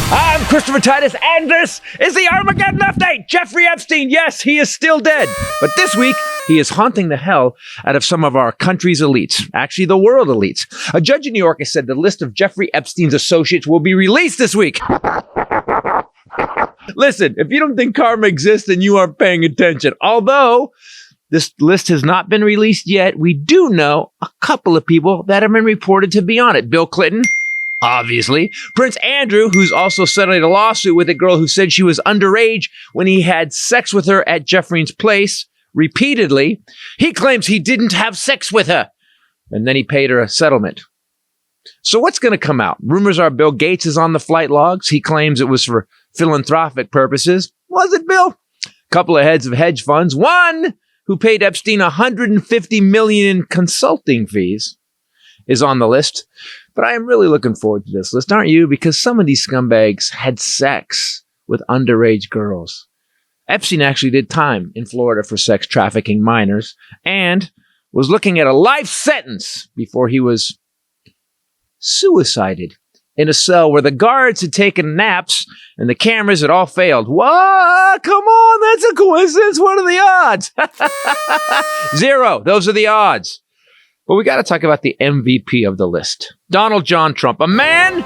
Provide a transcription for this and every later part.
I'm Christopher Titus, and this is the Armageddon Update. Jeffrey Epstein, yes, he is still dead. But this week, he is haunting the hell out of some of our country's elites. Actually, the world elites. A judge in New York has said the list of Jeffrey Epstein's associates will be released this week. Listen, if you don't think karma exists, then you aren't paying attention. Although this list has not been released yet, we do know a couple of people that have been reported to be on it. Bill Clinton, obviously. Prince Andrew, who's also settling a lawsuit with a girl who said she was underage when he had sex with her at Jeffrey's place repeatedly. He claims he didn't have sex with her, and then he paid her a settlement. So what's going to come out? Rumors are Bill Gates is on the flight logs. He claims it was for philanthropic purposes. Was it, Bill? A couple of heads of hedge funds. One who paid Epstein $150 million in consulting fees is on the list. But I am really looking forward to this list, aren't you? Because some of these scumbags had sex with underage girls. Epstein actually did time in Florida for sex trafficking minors and was looking at a life sentence before he was suicided in a cell where the guards had taken naps and the cameras had all failed. What? Come on, that's a coincidence. What are the odds? 0. Those are the odds. But we got to talk about the MVP of the list. Donald John Trump, a man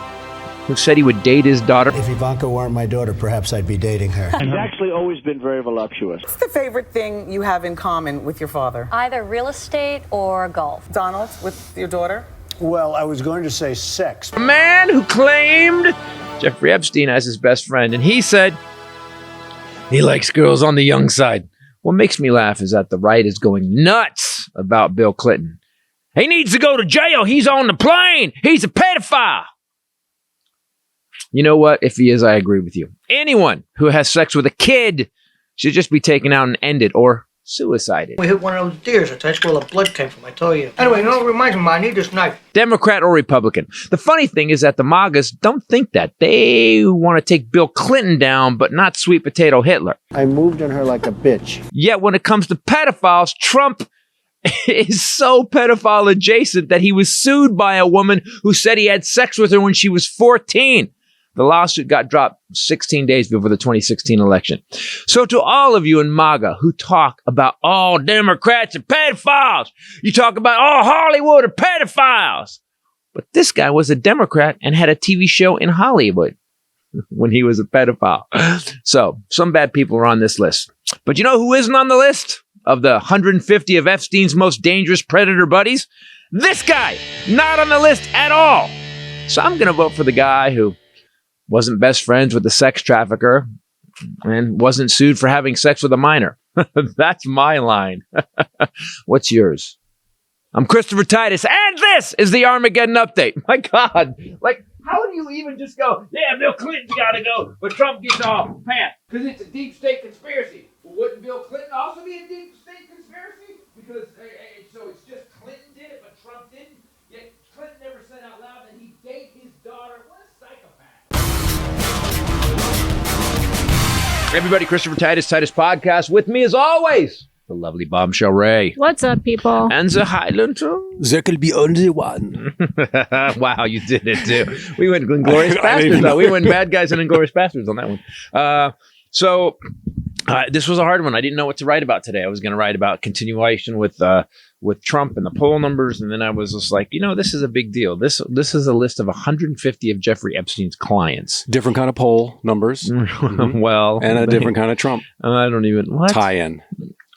who said he would date his daughter. If Ivanka weren't my daughter, perhaps I'd be dating her. He's actually always been very voluptuous. What's the favorite thing you have in common with your father? Either real estate or golf. Donald, with your daughter? Well, I was going to say sex. A man who claimed Jeffrey Epstein as his best friend, and he said he likes girls on the young side. What makes me laugh is that the right is going nuts about Bill Clinton. He needs to go to jail. He's on the plane. He's a pedophile. You know what? If he is, I agree with you. Anyone who has sex with a kid should just be taken out and ended or suicided. We hit one of those deers. That's where the blood came from, I tell you. Anyway, you know what reminds me, I need this knife. Democrat or Republican. The funny thing is that the MAGAs don't think that. They want to take Bill Clinton down, but not sweet potato Hitler. I moved on her like a bitch. Yet when it comes to pedophiles, Trump is so pedophile adjacent that he was sued by a woman who said he had sex with her when she was 14. The lawsuit got dropped 16 days before the 2016 election. So to all of you in MAGA who talk about all Democrats are pedophiles, you talk about all Hollywood are pedophiles. But this guy was a Democrat and had a TV show in Hollywood when he was a pedophile. So some bad people are on this list. But you know who isn't on the list of the 150 of Epstein's most dangerous predator buddies? This guy, not on the list at all. So I'm going to vote for the guy who wasn't best friends with the sex trafficker and wasn't sued for having sex with a minor. That's my line. What's yours? I'm Christopher Titus, and this is the Armageddon Update. My God, like, how do you even just go, yeah, Bill Clinton's got to go, but Trump gets off path? Because it's a deep state conspiracy. Well, wouldn't Bill Clinton also be a deep state conspiracy? Because, so it's just Clinton did it, but Trump didn't? Yet Clinton never said out loud that he'd date his daughter. What a psychopath. Everybody, Christopher Titus Podcast. With me, as always, the lovely Bombshell Ray. What's up, people? And the Highlander. There could be only one. Wow, you did it, too. We went Inglourious Bastards, though. We went Bad Guys and Inglourious Bastards on that one. So this was a hard one. I didn't know what to write about today. I was going to write about continuation with Trump and the poll numbers, and then I was just like, this is a big deal. This is a list of 150 of Jeffrey Epstein's clients. Different kind of poll numbers. Well, and a different kind of Trump. I don't even tie-in.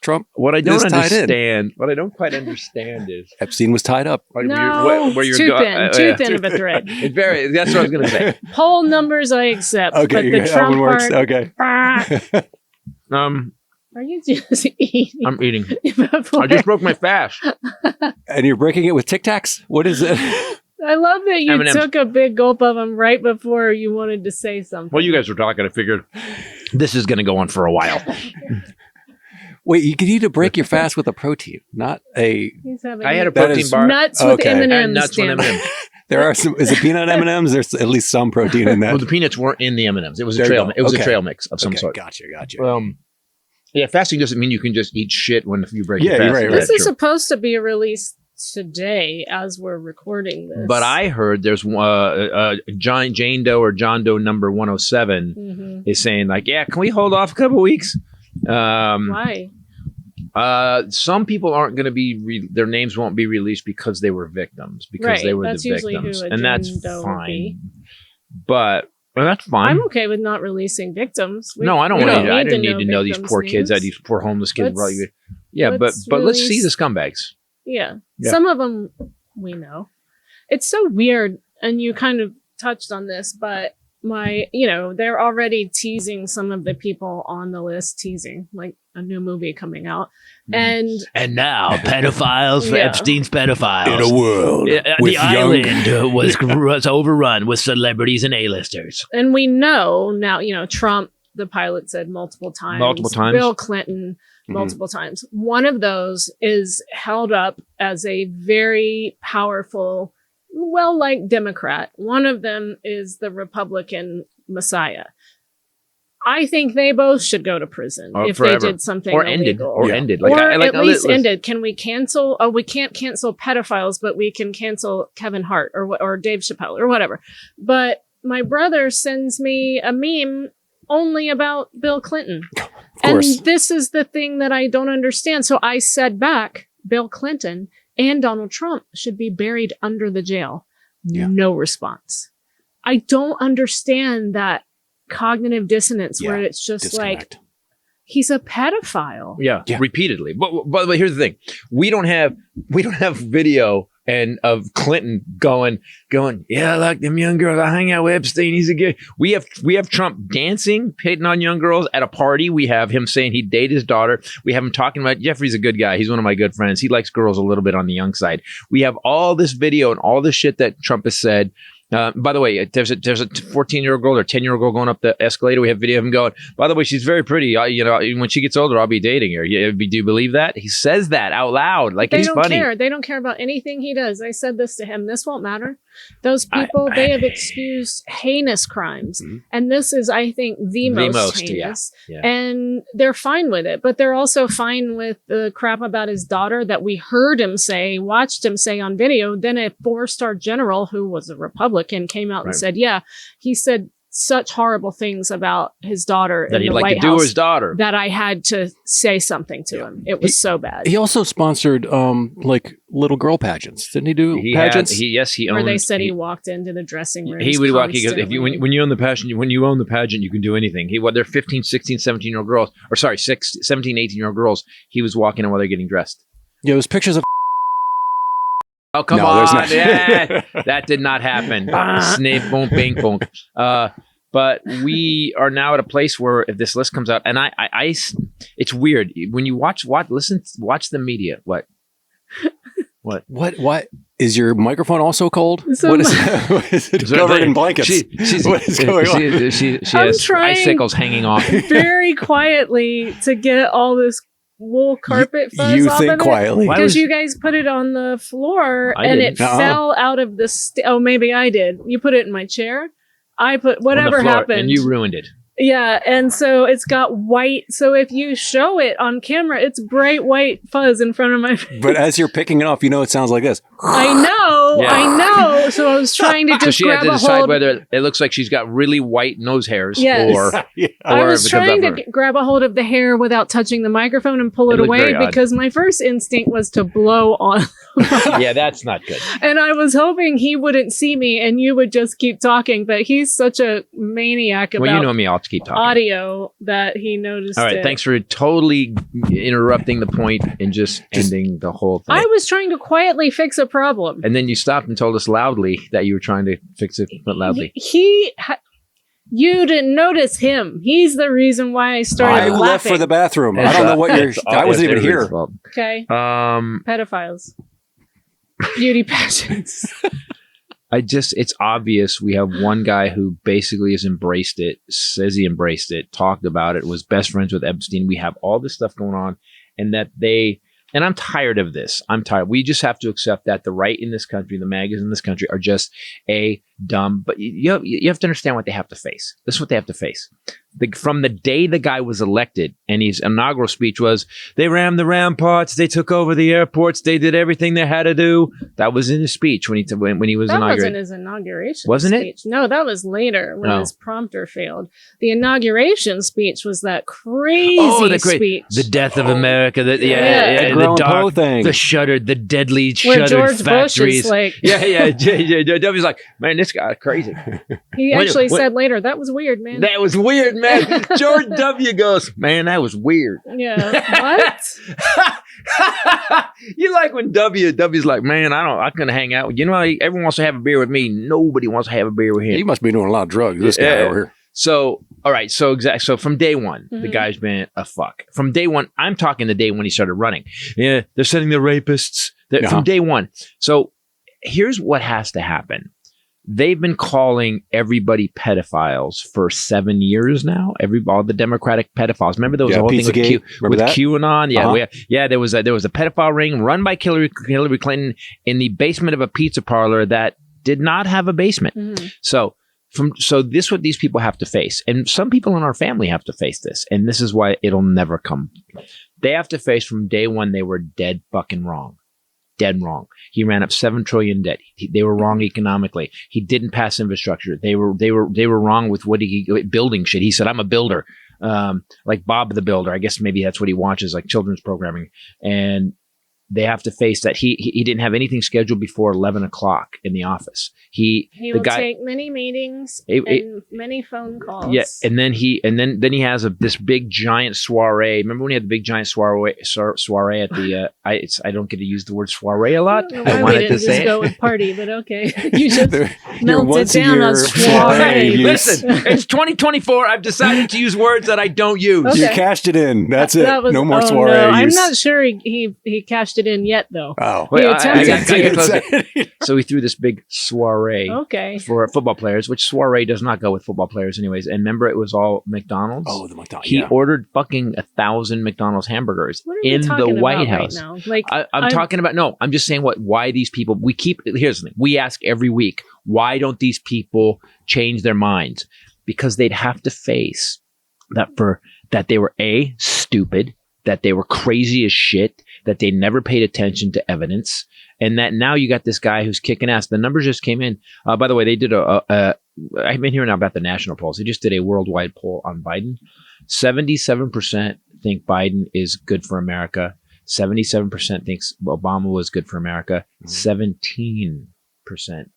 Trump. What I don't understand. What I don't quite understand is Epstein was tied up. No, too thin of a thread. That's what I was going to say. Poll numbers I accept, okay, but the Trump works. part. Okay. Are you just eating? I'm eating. I just broke my fast. And you're breaking it with Tic Tacs? What is it? I love that you M&Ms. took a big gulp of them right before you wanted to say something. Well, you guys were talking. I figured this is going to go on for a while. Wait, you can eat a break your fast with a protein, not a... I had a protein bar. Nuts with M&Ms. And nuts with M&Ms. There are some. Is it peanut M&Ms? There's at least some protein in that. Well, the peanuts weren't in the M&Ms. It was a trail. It was a trail mix of some sort. Gotcha. Yeah, fasting doesn't mean you can just eat shit when you break your fast. Right, this is supposed to be a really today as we're recording this. But I heard there's Jane Doe or John Doe number 107 is saying like, yeah, can we hold off a couple weeks? Why? Some people aren't going to be, their names won't be released because they were victims, because they were the victims. And that's fine. But well, that's fine. I'm okay with not releasing victims. No, I don't want to. I didn't need to know these poor kids, these poor homeless kids. Yeah, but let's see the scumbags. Yeah. Some of them we know. It's so weird, and you kind of touched on this, but they're already teasing some of the people on the list, teasing like a new movie coming out. And now pedophiles for Epstein's pedophiles. In a world the island was overrun with celebrities and A-listers. And we know now, Trump, the pilot said multiple times. Bill Clinton, multiple times. One of those is held up as a very powerful, well-liked Democrat. One of them is the Republican Messiah. I think they both should go to prison if forever. They did something illegal. Ended. At least ended. Can we cancel? Oh, we can't cancel pedophiles, but we can cancel Kevin Hart or Dave Chappelle or whatever. But my brother sends me a meme only about Bill Clinton. And this is the thing that I don't understand. So I said back, Bill Clinton and Donald Trump should be buried under the jail. Yeah. No response. I don't understand that cognitive dissonance where it's just like, he's a pedophile. Yeah. Repeatedly. But by the way, here's the thing. We don't have video and of Clinton going, yeah, I like them young girls. I hang out with Epstein. He's a good. We have Trump dancing, hitting on young girls at a party. We have him saying he'd date his daughter. We have him talking about Jeffrey's a good guy. He's one of my good friends. He likes girls a little bit on the young side. We have all this video and all this shit that Trump has said. By the way, there's a 14-year-old girl or 10-year-old girl going up the escalator. We have video of him going, by the way, she's very pretty. When she gets older, I'll be dating her. Do you believe that? He says that out loud. Like, he's funny. They don't care about anything he does. I said this to him. This won't matter. Those people, they have excused heinous crimes. And this is, I think, the most heinous. Yeah. And they're fine with it. But they're also fine with the crap about his daughter that we heard him say, watched him say on video. Then a 4-star general who was a Republican came out and said, he said such horrible things about his daughter that in he'd the like White to do House his daughter, that I had to say something to him. It was so bad. He also sponsored like little girl pageants. Didn't he do pageants? He owned. Where they said he walked into the dressing room. He would walk. He goes, when you own the pageant, you can do anything. They're 15, 16, 17-year-old girls, or sorry, 17, 18-year-old girls. He was walking in while they're getting dressed. Yeah, it was pictures of. Oh, come on. That did not happen. Snip, boom, bing, boom. But we are now at a place where if this list comes out, and it's weird. When you watch the media. What? What? Is your microphone also cold? What is it covered in blankets? What is going on? She has icicles hanging off. Very quietly to get all this wool carpet fuzz you off think of quietly because you guys put it on the floor and it fell out of the maybe I did. You put it in my chair. I put whatever happened and you ruined it. Yeah, and so it's got white. So if you show it on camera, it's bright white fuzz in front of my face. But as you're picking it off, you know it sounds like this. I know. So I was trying to just so she grab had to decide a hold. Whether it looks like she's got really white nose hairs or I was trying to grab a hold of the hair without touching the microphone and pull it away because my first instinct was to blow on. Yeah, that's not good. And I was hoping he wouldn't see me and you would just keep talking, but he's such a maniac about well, you know me, I'll keep talking. Audio that he noticed. All right, thanks for totally interrupting the point and just ending the whole thing. I was trying to quietly fix a problem. And then you stopped and told us loudly that you were trying to fix it, but loudly. You didn't notice him. He's the reason why I started laughing. I left for the bathroom. I don't know what you're... I wasn't even here. Okay. Pedophiles. Beauty pageants. It's obvious we have one guy who basically has embraced it, says he embraced it, talked about it, was best friends with Epstein. We have all this stuff going on and I'm tired of this. I'm tired. We just have to accept that the right in this country, the MAGAs in this country are just a dumb, but you have to understand what they have to face. This is what they have to face. From the day the guy was elected, and his inaugural speech was, they rammed the ramparts, they took over the airports, they did everything they had to do. That was in his speech when he was inaugurated. That wasn't his inauguration Wasn't speech. No, that was later when his prompter failed. The inauguration speech was that crazy speech. The death of America. The dark, the shuttered, the deadly where shuttered George factories. Bush is like, W's like, man, this guy crazy. He actually said later, that was weird, man. That was weird, man. George W. goes, man, that was weird. Yeah. What? You like when W's like, man, I couldn't hang out. You know, everyone wants to have a beer with me. Nobody wants to have a beer with him. He must be doing a lot of drugs, this guy over here. So, all right. So from day one, the guy's been a fuck. From day one, I'm talking the day when he started running. Yeah, they're sending the rapists. From day one. So here's what has to happen. They've been calling everybody pedophiles for 7 years now. All the Democratic pedophiles. Remember there was a whole thing with QAnon? Yeah, there was a pedophile ring run by Hillary Clinton in the basement of a pizza parlor that did not have a basement. Mm-hmm. So this is what these people have to face. And some people in our family have to face this. And this is why it'll never come. They have to face from day one they were dead fucking wrong. Dead wrong. He ran up $7 trillion debt. They were wrong economically. He didn't pass infrastructure. They were wrong with building shit. He said, I'm a builder. Like Bob the Builder. I guess maybe that's what he watches, like children's programming. And they have to face that he didn't have anything scheduled before 11 o'clock in the office. He will take many meetings and many phone calls. Yeah, and then he has this big giant soiree. Remember when he had the big giant soiree at the? I don't get to use the word soiree a lot. I wanted to say go with party, but okay, you just melt it down on soiree. Listen, it's 2024. I've decided to use words that I don't use. Okay. You cashed it in. That's it. No more soiree. No, I'm not sure he cashed it in yet, though. Oh, so he threw this big soiree. For football players, which soiree does not go with football players anyways. And remember, it was all McDonald's. Oh, the McDonald's. He ordered fucking 1,000 McDonald's hamburgers in the White House. Right now? Like I'm talking about. No, I'm just saying why these people. Here's the thing. We ask every week, why don't these people change their minds? Because they'd have to face that they were stupid, that they were crazy as shit, that they never paid attention to evidence, and that now you got this guy who's kicking ass. The numbers just came in. By the way, they did I've been hearing about the national polls. They just did a worldwide poll on Biden. 77% think Biden is good for America. 77% thinks Obama was good for America. 17%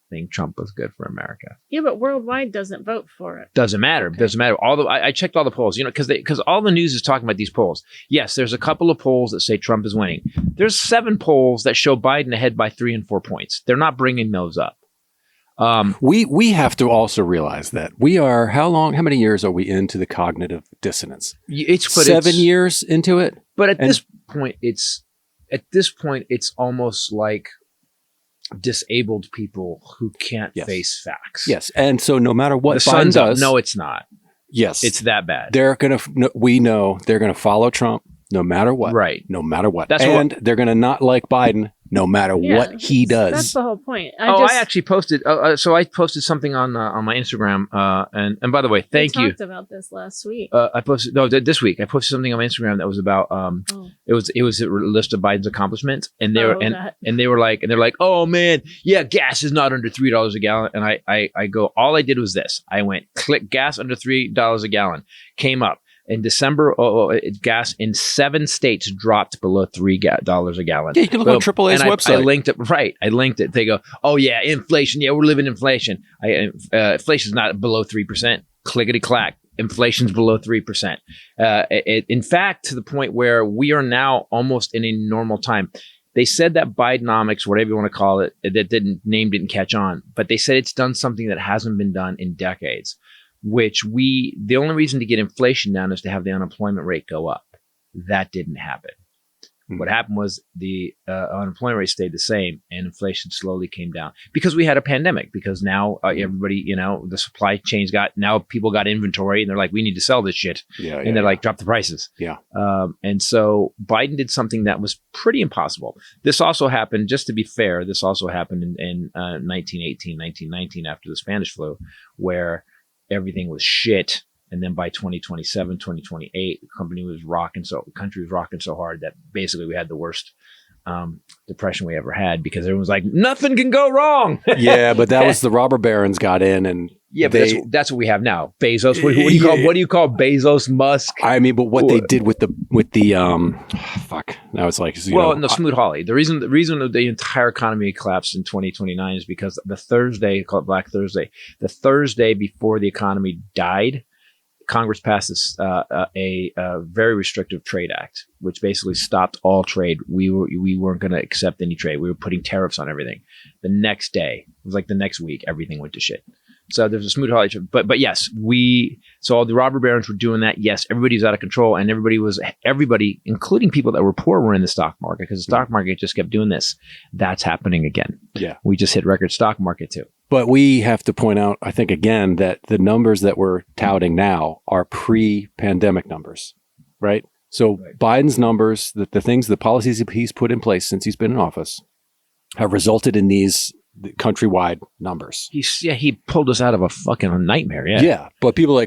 think Trump was good for America. Yeah, but worldwide doesn't vote for it. Doesn't matter. Okay. Doesn't matter. I checked all the polls, because all the news is talking about these polls. Yes, there's a couple of polls that say Trump is winning. There's 7 polls that show Biden ahead by 3 and 4 points. They're not bringing those up. We have to also realize that we are how many years are we into the cognitive dissonance? It's 7 years into it. But at this point, it's almost like disabled people who can't face facts. Yes, and so no matter what Biden does, no, it's not. Yes, it's that bad. We know they're gonna follow Trump no matter what. Right. No matter what. They're gonna not like Biden no matter what he does. That's the whole point. I actually posted. So I posted something on my Instagram. And by the way, thank you. We talked about this last week. This week. I posted something on my Instagram that was about. It was a list of Biden's accomplishments, and they're like, oh man, yeah, gas is not under $3 a gallon. And I go, all I did was this. I went click gas under $3 a gallon. Came up. In December, gas in 7 states dropped below $3 a gallon. Yeah, you can look on AAA's website. I linked it. Right. I linked it. They go, oh, yeah, inflation. Yeah, we're living inflation. Inflation's not below 3%. Clickety clack. Inflation's below 3%. In fact, to the point where we are now almost in a normal time. They said that Bidenomics, whatever you want to call it, didn't catch on. But they said it's done something that hasn't been done in decades. The only reason to get inflation down is to have the unemployment rate go up. That didn't happen. What happened was the unemployment rate stayed the same and inflation slowly came down because we had a pandemic, because now everybody, the supply chains now people got inventory and they're like, we need to sell this shit. And they're like, drop the prices. Yeah. And so Biden did something that was pretty impossible. This also happened, just to be fair, in 1918, 1919 after the Spanish flu, where everything was shit. And then by 2027, 2028, the country was rocking so hard that basically we had the worst depression we ever had, because everyone was like, nothing can go wrong. Yeah, but that was the robber barons got in, and but that's what we have now. Bezos. What do you call Bezos? Musk. I mean, but what they did with the fuck. Now it's like Smoot-Hawley. The reason the entire economy collapsed in 2029 is because the Thursday, called Black Thursday, the Thursday before the economy died, Congress passed a very restrictive trade act, which basically stopped all trade. We weren't going to accept any trade. We were putting tariffs on everything. The next day, it was like the next week, everything went to shit. So there's a smooth holiday, but yes, so all the robber barons were doing that. Yes, everybody was out of control, and everybody, including people that were poor, were in the stock market, because the stock market just kept doing this. That's happening again. Yeah, we just hit record stock market too. But we have to point out, I think, again, that the numbers that we're touting now are pre-pandemic numbers, right? So Biden's numbers, the things, the policies he's put in place since he's been in office, have resulted in these countrywide numbers. He pulled us out of a fucking nightmare. Yeah. But people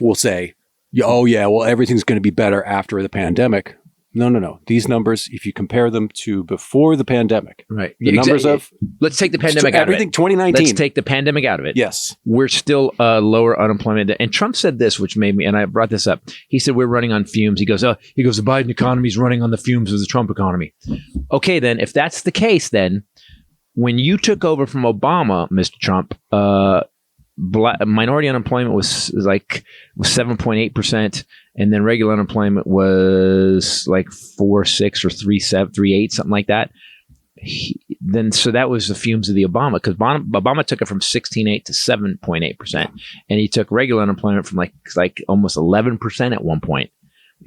will say, oh yeah, well, everything's going to be better after the pandemic. No. These numbers, if you compare them to before the pandemic, right? The numbers of, let's take the pandemic out of it. Everything 2019. Let's take the pandemic out of it. Yes. We're still lower unemployment. And Trump said this, which made me, and I brought this up. He said, we're running on fumes. He goes, the Biden economy is running on the fumes of the Trump economy. Okay, then if that's the case, then when you took over from Obama, Mr. Trump, minority unemployment was 7.8%, and then regular unemployment was like 4.6 or 3.8, something like that. So that was the fumes of the Obama, because Obama took it from 16.8 to 7.8%, and he took regular unemployment from like almost 11% at one point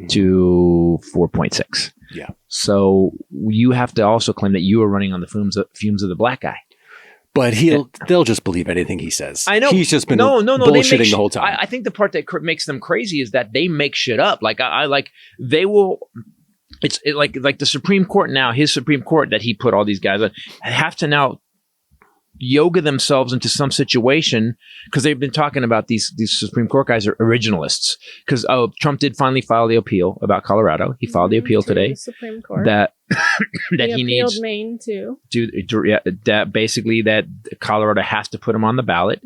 to 4.6. Yeah. So you have to also claim that you are running on the fumes of the black guy. But they'll just believe anything he says. I know. He's just been bullshitting the whole time. I think the part that makes them crazy is that they make shit up. They will. It's like the Supreme Court now, his Supreme Court that he put all these guys on, have to now yoga themselves into some situation, because they've been talking about these Supreme Court guys are originalists, because Trump did finally file the appeal about Colorado. He filed the appeal today. The Supreme Court. That he he needs Maine too. That basically that Colorado has to put him on the ballot,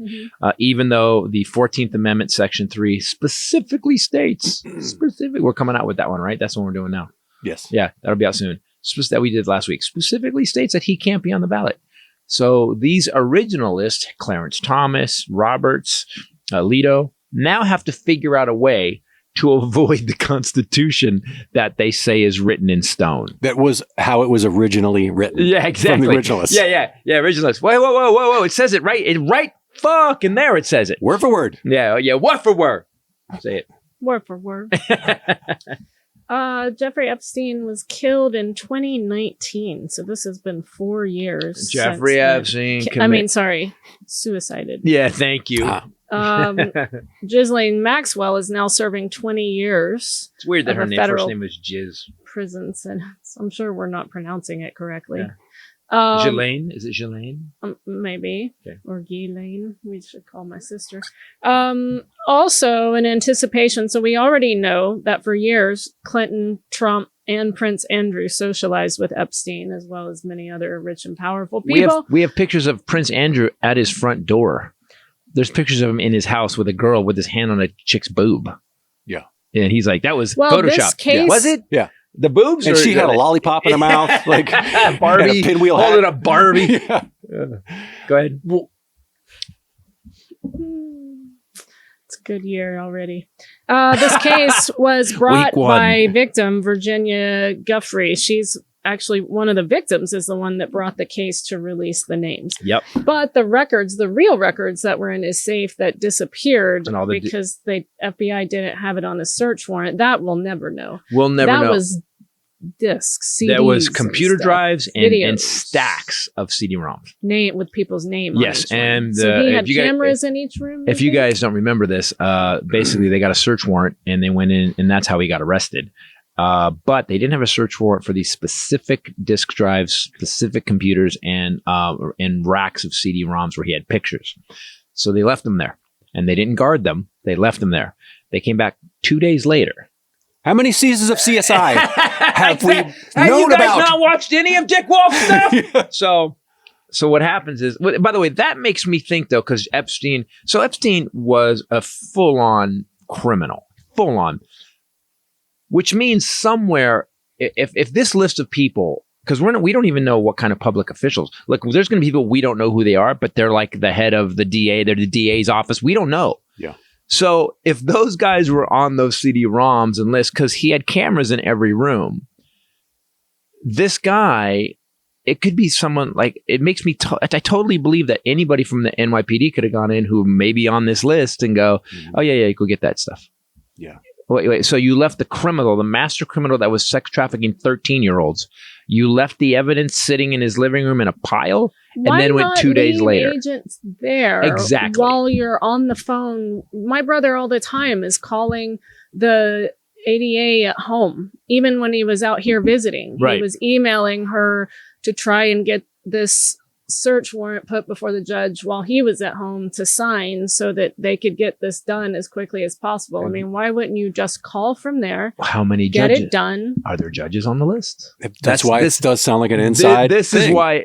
even though the 14th Amendment Section 3 specifically states we're coming out with that one, right? That's what we're doing now. Yes. Yeah, that'll be out soon. That we did last week specifically states that he can't be on the ballot. So these originalists, Clarence Thomas, Roberts, Alito, now have to figure out a way to avoid the Constitution that they say is written in stone. That was how it was originally written. Yeah, exactly. From the originalists. Yeah, originalists. Whoa. It says it right fucking there it says it. Word for word. Yeah, word for word. Say it. Word for word. Jeffrey Epstein was killed in 2019, so this has been 4 years. Jeffrey Epstein. Suicided. Yeah, thank you. Ghislaine Maxwell is now serving 20 years. It's weird that her first name was Jiz. Prison sentence. I'm sure we're not pronouncing it correctly. Yeah. Ghislaine? Is it Ghislaine? Maybe. Okay. Or Ghislaine. We should call my sister. Also, in anticipation, so we already know that for years, Clinton, Trump, and Prince Andrew socialized with Epstein, as well as many other rich and powerful people. We have pictures of Prince Andrew at his front door. There's pictures of him in his house with a girl with his hand on a chick's boob. Yeah. And he's like, that was Photoshop. This case, Was it? Yeah. The boobs? And she had a lollipop in her mouth, like Barbie, a pinwheel holding hat. a Barbie. Yeah. Go ahead. It's a good year already. This case was brought by victim Virginia Guffrey. She's actually one of the victims, is the one that brought the case to release the names. Yep. But the real records that were in his safe that disappeared because the FBI didn't have it on a search warrant, that we'll never know. We'll never know. That was discs, CDs. There was and computer stuff, drives and videos. stacks of CD-ROMs. Name with people's name. On Yes, each one. and so he if had you guys- cameras in each room. If you guys don't remember this, basically they got a search warrant and they went in, and that's how he got arrested. But they didn't have a search warrant for these specific disk drives, specific computers, and racks of CD-ROMs where he had pictures. So they left them there, and they didn't guard them. They left them there. They came back 2 days later. How many seasons of CSI have we Have known you guys about? not watched any of Dick Wolf's stuff? So what happens is, by the way, that makes me think though, because Epstein was a full-on criminal, full-on, which means somewhere, if this list of people, because we don't even know what kind of public officials, like there's going to be people we don't know who they are, but they're like the head of the DA, they're the DA's office. We don't know. Yeah. So if those guys were on those CD-ROMs and lists, because he had cameras in every room, this guy, it could be someone like, it makes me, I totally believe that anybody from the NYPD could have gone in who may be on this list and go, oh yeah, you go get that stuff. Yeah. Wait. So you left the criminal, the master criminal that was sex trafficking 13-year-olds. You left the evidence sitting in his living room in a pile, and then went 2 days later. Agents there Exactly. while you're on the phone. My brother all the time is calling the ADA at home, even when he was out here visiting. Right. He was emailing her to try and get this search warrant put before the judge while he was at home to sign so that they could get this done as quickly as possible. I mean, why wouldn't you just call from there, How many get judges? it done? Are there judges on the list? That's why this it does sound like an inside This thing. is why,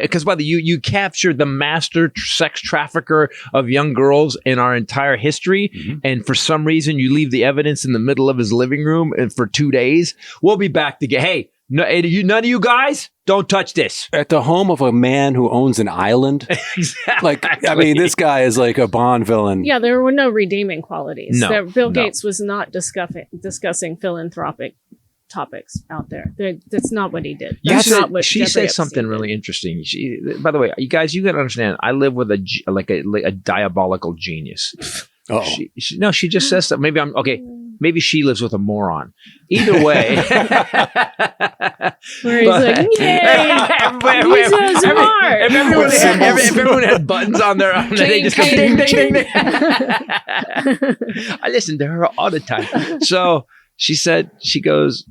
because by the you captured the master sex trafficker of young girls in our entire history, and for some reason you leave the evidence in the middle of his living room, and for 2 days, we'll be back to get. Hey, none of you guys, don't touch this. At the home of a man who owns an island. Exactly. Like, I mean, this guy is like a Bond villain. Yeah, there were no redeeming qualities. No, Bill no. Gates was not discussing philanthropic topics out there. That's not what he did. You That's said, not what she Jeffrey said Epstein something did. really interesting. By the way, you guys, you got to understand. I live with a diabolical genius. Oh, She just says that. Maybe I'm okay. Maybe she lives with a moron. Either way, Where he's like, yay, he's so smart. if everyone had buttons on their own, they just go ding, ding, ding, ding. I listen to her all the time. So she goes,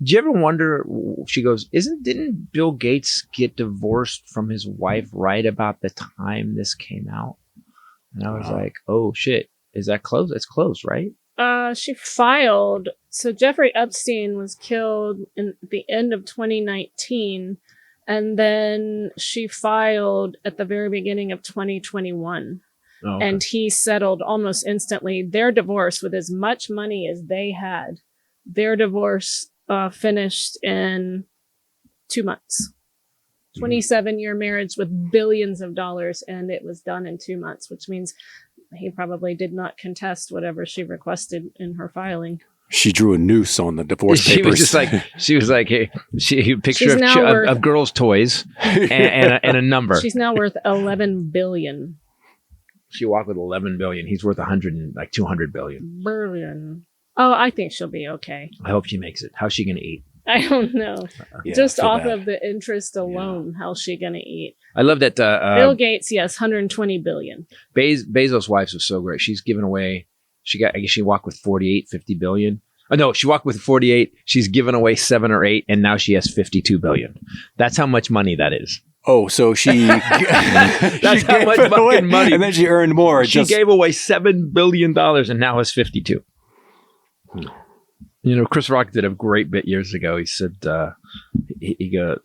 do you ever wonder, she goes, didn't Bill Gates get divorced from his wife right about the time this came out? And I was like, oh shit, is that closed? It's closed, right? She filed. So Jeffrey Epstein was killed in the end of 2019, and then she filed at the very beginning of 2021. Oh, okay. And he settled almost instantly. Their divorce, with as much money as they had, their divorce finished in 2 months. 27-year marriage with billions of dollars, and it was done in 2 months, which means he probably did not contest whatever she requested in her filing. she drew a noose on the divorce She papers. was like, hey, she picture of girls' toys and a number. She's now worth $11 billion. She walked with 11 billion. He's worth 200 billion. Billion. Oh, I think she'll be okay. I hope she makes it. How's she going to eat? I don't know. Yeah, Just I feel off bad. of the interest alone, how's she going to eat? I love that. Bill Gates, yes, 120 billion. Bezos' wife was so great. She's given away. I guess she walked with 48, 50 billion. Oh, no, she walked with 48. She's given away 7 or 8, and now she has 52 billion. That's how much money that is. Oh, so she That's how much fucking money. and then she earned more. She gave away $7 billion and now has 52. You know, Chris Rock did a great bit years ago. He said, he goes,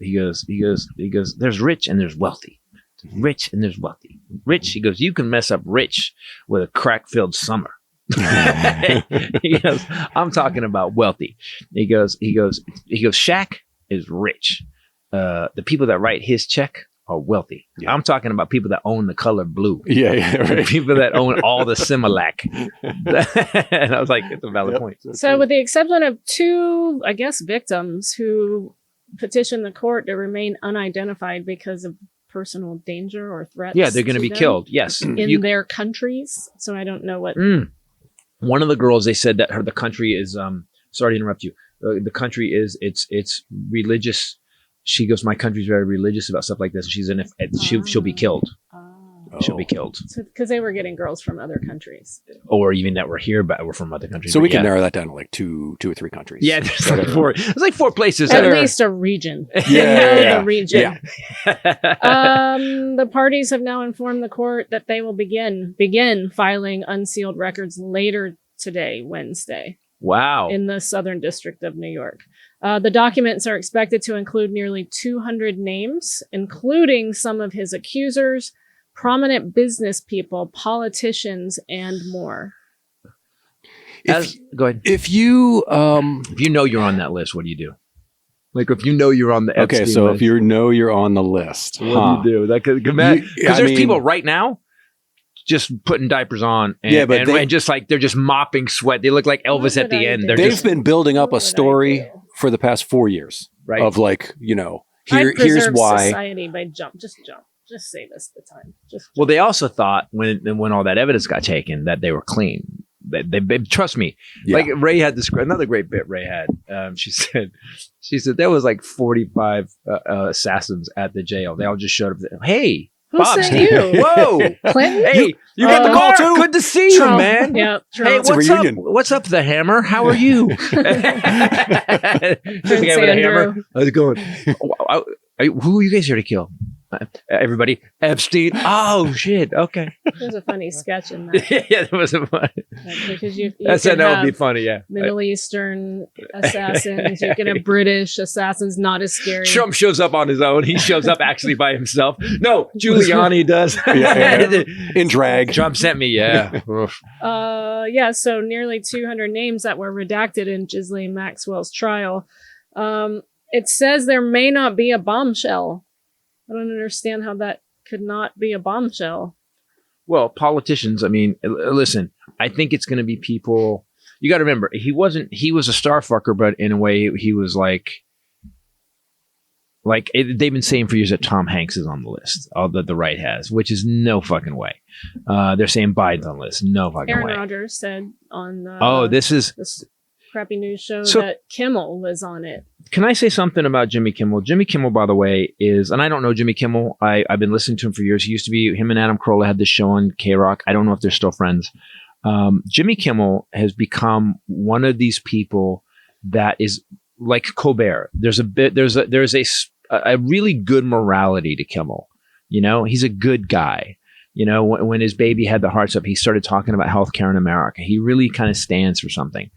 there's rich and there's wealthy. Rich and there's wealthy. Rich, he goes, you can mess up rich with a crack-filled summer. He goes, I'm talking about wealthy. He goes, Shaq is rich. The people that write his check are wealthy. Yeah. I'm talking about people that own the color blue. Yeah, right. People that own all the Similac. And I was like, it's a valid point. So with the exception of 2, I guess, victims who petitioned the court to remain unidentified because of personal danger or threats. Yeah, they're going to be killed. Yes. In their countries. So I don't know what. One of the girls, they said that the country is, sorry to interrupt you. the country is it's religious. She goes, my country's very religious about stuff like this. She's in, she'll be killed. She'll be killed. Because they were getting girls from other countries. Or even that were here, but were from other countries. So we can narrow that down to like two or three countries. Yeah, there's like four places. At least a region. Yeah. The region. Yeah. The parties have now informed the court that they will begin filing unsealed records later today, Wednesday. Wow. In the Southern District of New York. The documents are expected to include nearly 200 names, including some of his accusers, prominent business people, politicians, and more. Go ahead. If you know you're on that list, what do you do? Like if you know you're on the Epstein okay, so list, if you know you're on the list, what do you do? That could because there's people right now just putting diapers on, and just like they're just mopping sweat. They look like Elvis at the end. They've been building up a story for the past 4 years, right? Of like, here's why. Society by jump. Just save us the time. Well, they also thought when all that evidence got taken that they were clean. They trust me. Yeah. Like Ray had another great bit. Ray had. She said there was like 45 assassins at the jail. They all just showed up. Hey, who Bob, sent you? Whoa, Clinton. Hey, you got the call too. Good to see you, man. Yeah. Hey, what's up? What's up, the Hammer? How are you? Just the guy with a hammer. How's it going? Who are you guys here to kill? Everybody. Epstein. Oh shit. Okay. There's a funny sketch in that. Yeah, that was a funny. Because you that would be funny. Yeah. Middle Eastern assassins. You can have British assassins. Not as scary. Trump shows up on his own. He shows up actually by himself. No, Giuliani does. Yeah. In drag. Trump sent me. Yeah. Yeah. So nearly 200 names that were redacted in Ghislaine Maxwell's trial. It says there may not be a bombshell. I don't understand how that could not be a bombshell. Well, politicians, I mean, listen, I think it's going to be people. You got to remember, he was a star fucker, but in a way he was like they've been saying for years that Tom Hanks is on the list, that the right has, which is no fucking way. They're saying Biden's on the list. No fucking way. Aaron Rodgers said on this crappy news show that Kimmel was on it. Can I say something about Jimmy Kimmel? Jimmy Kimmel, by the way, and I don't know Jimmy Kimmel. I've been listening to him for years. He used to be, him and Adam Carolla had this show on K-Rock. I don't know if they're still friends. Jimmy Kimmel has become one of these people that is like Colbert. There's a really good morality to Kimmel. He's a good guy. When his baby had the hearts up, he started talking about healthcare in America. He really kind of stands for something.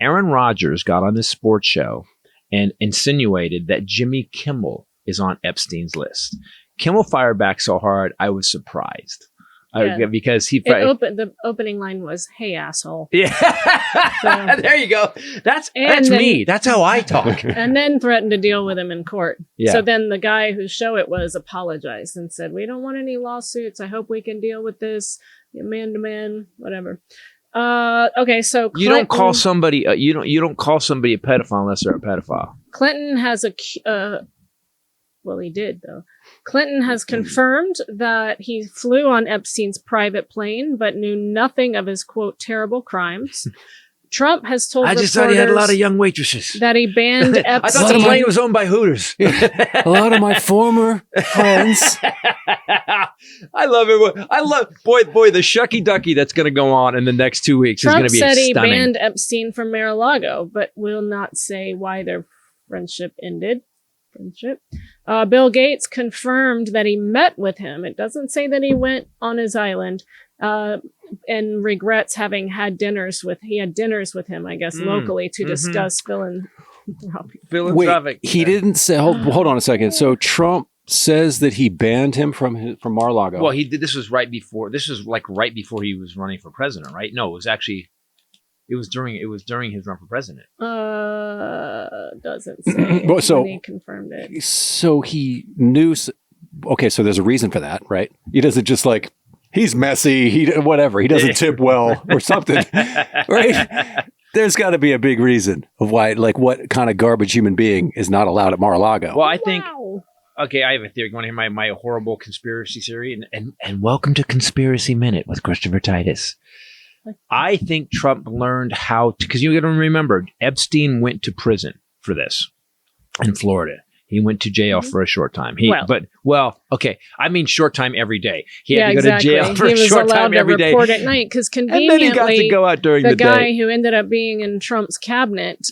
Aaron Rodgers got on this sports show and insinuated that Jimmy Kimmel is on Epstein's list. Kimmel fired back so hard, I was surprised. Because the opening line was, "Hey, asshole." Yeah. So, there you go. That's me. That's how I talk. And then threatened to deal with him in court. Yeah. So then the guy whose show it was apologized and said, "We don't want any lawsuits. I hope we can deal with this man to man, whatever." Okay, so Clinton, you don't call somebody you don't call somebody a pedophile unless they're a pedophile. Clinton has well, he did though. Clinton has confirmed that he flew on Epstein's private plane, but knew nothing of his quote terrible crimes. Trump has told I just thought he had a lot of young waitresses. That he banned Epstein. I thought the plane was owned by Hooters. A lot of my former friends. I love it. Boy, the shucky ducky that's going to go on in the next 2 weeks Trump is going to be said stunning. he banned Epstein from Mar-a-Lago, but will not say why their friendship ended. Bill Gates confirmed that he met with him. It doesn't say that he went on his island. And regrets having had dinners with him, I guess, locally to discuss philanthropic. Wait, he didn't say. Hold on a second. So Trump says that he banned him from Mar-a-Lago. Well, he did. This was right before he was running for president, right? No, it was during his run for president. Doesn't say. Well, so he confirmed it. So he knew. Okay, so there's a reason for that, right? He doesn't just like. He's messy. He doesn't tip well or something, right? There's got to be a big reason of why, like, what kind of garbage human being is not allowed at Mar-a-Lago. Well, I think. Okay, I have a theory. You want to hear my horrible conspiracy theory? And welcome to Conspiracy Minute with Christopher Titus. I think Trump learned how to, because you got to remember, Epstein went to prison for this in Florida. He went to jail for a short time. Okay. I mean, short time every day. He had to go to jail for a short time every day. He was allowed to report at night because And conveniently, then he got to go out during the the guy day. who ended up being in Trump's cabinet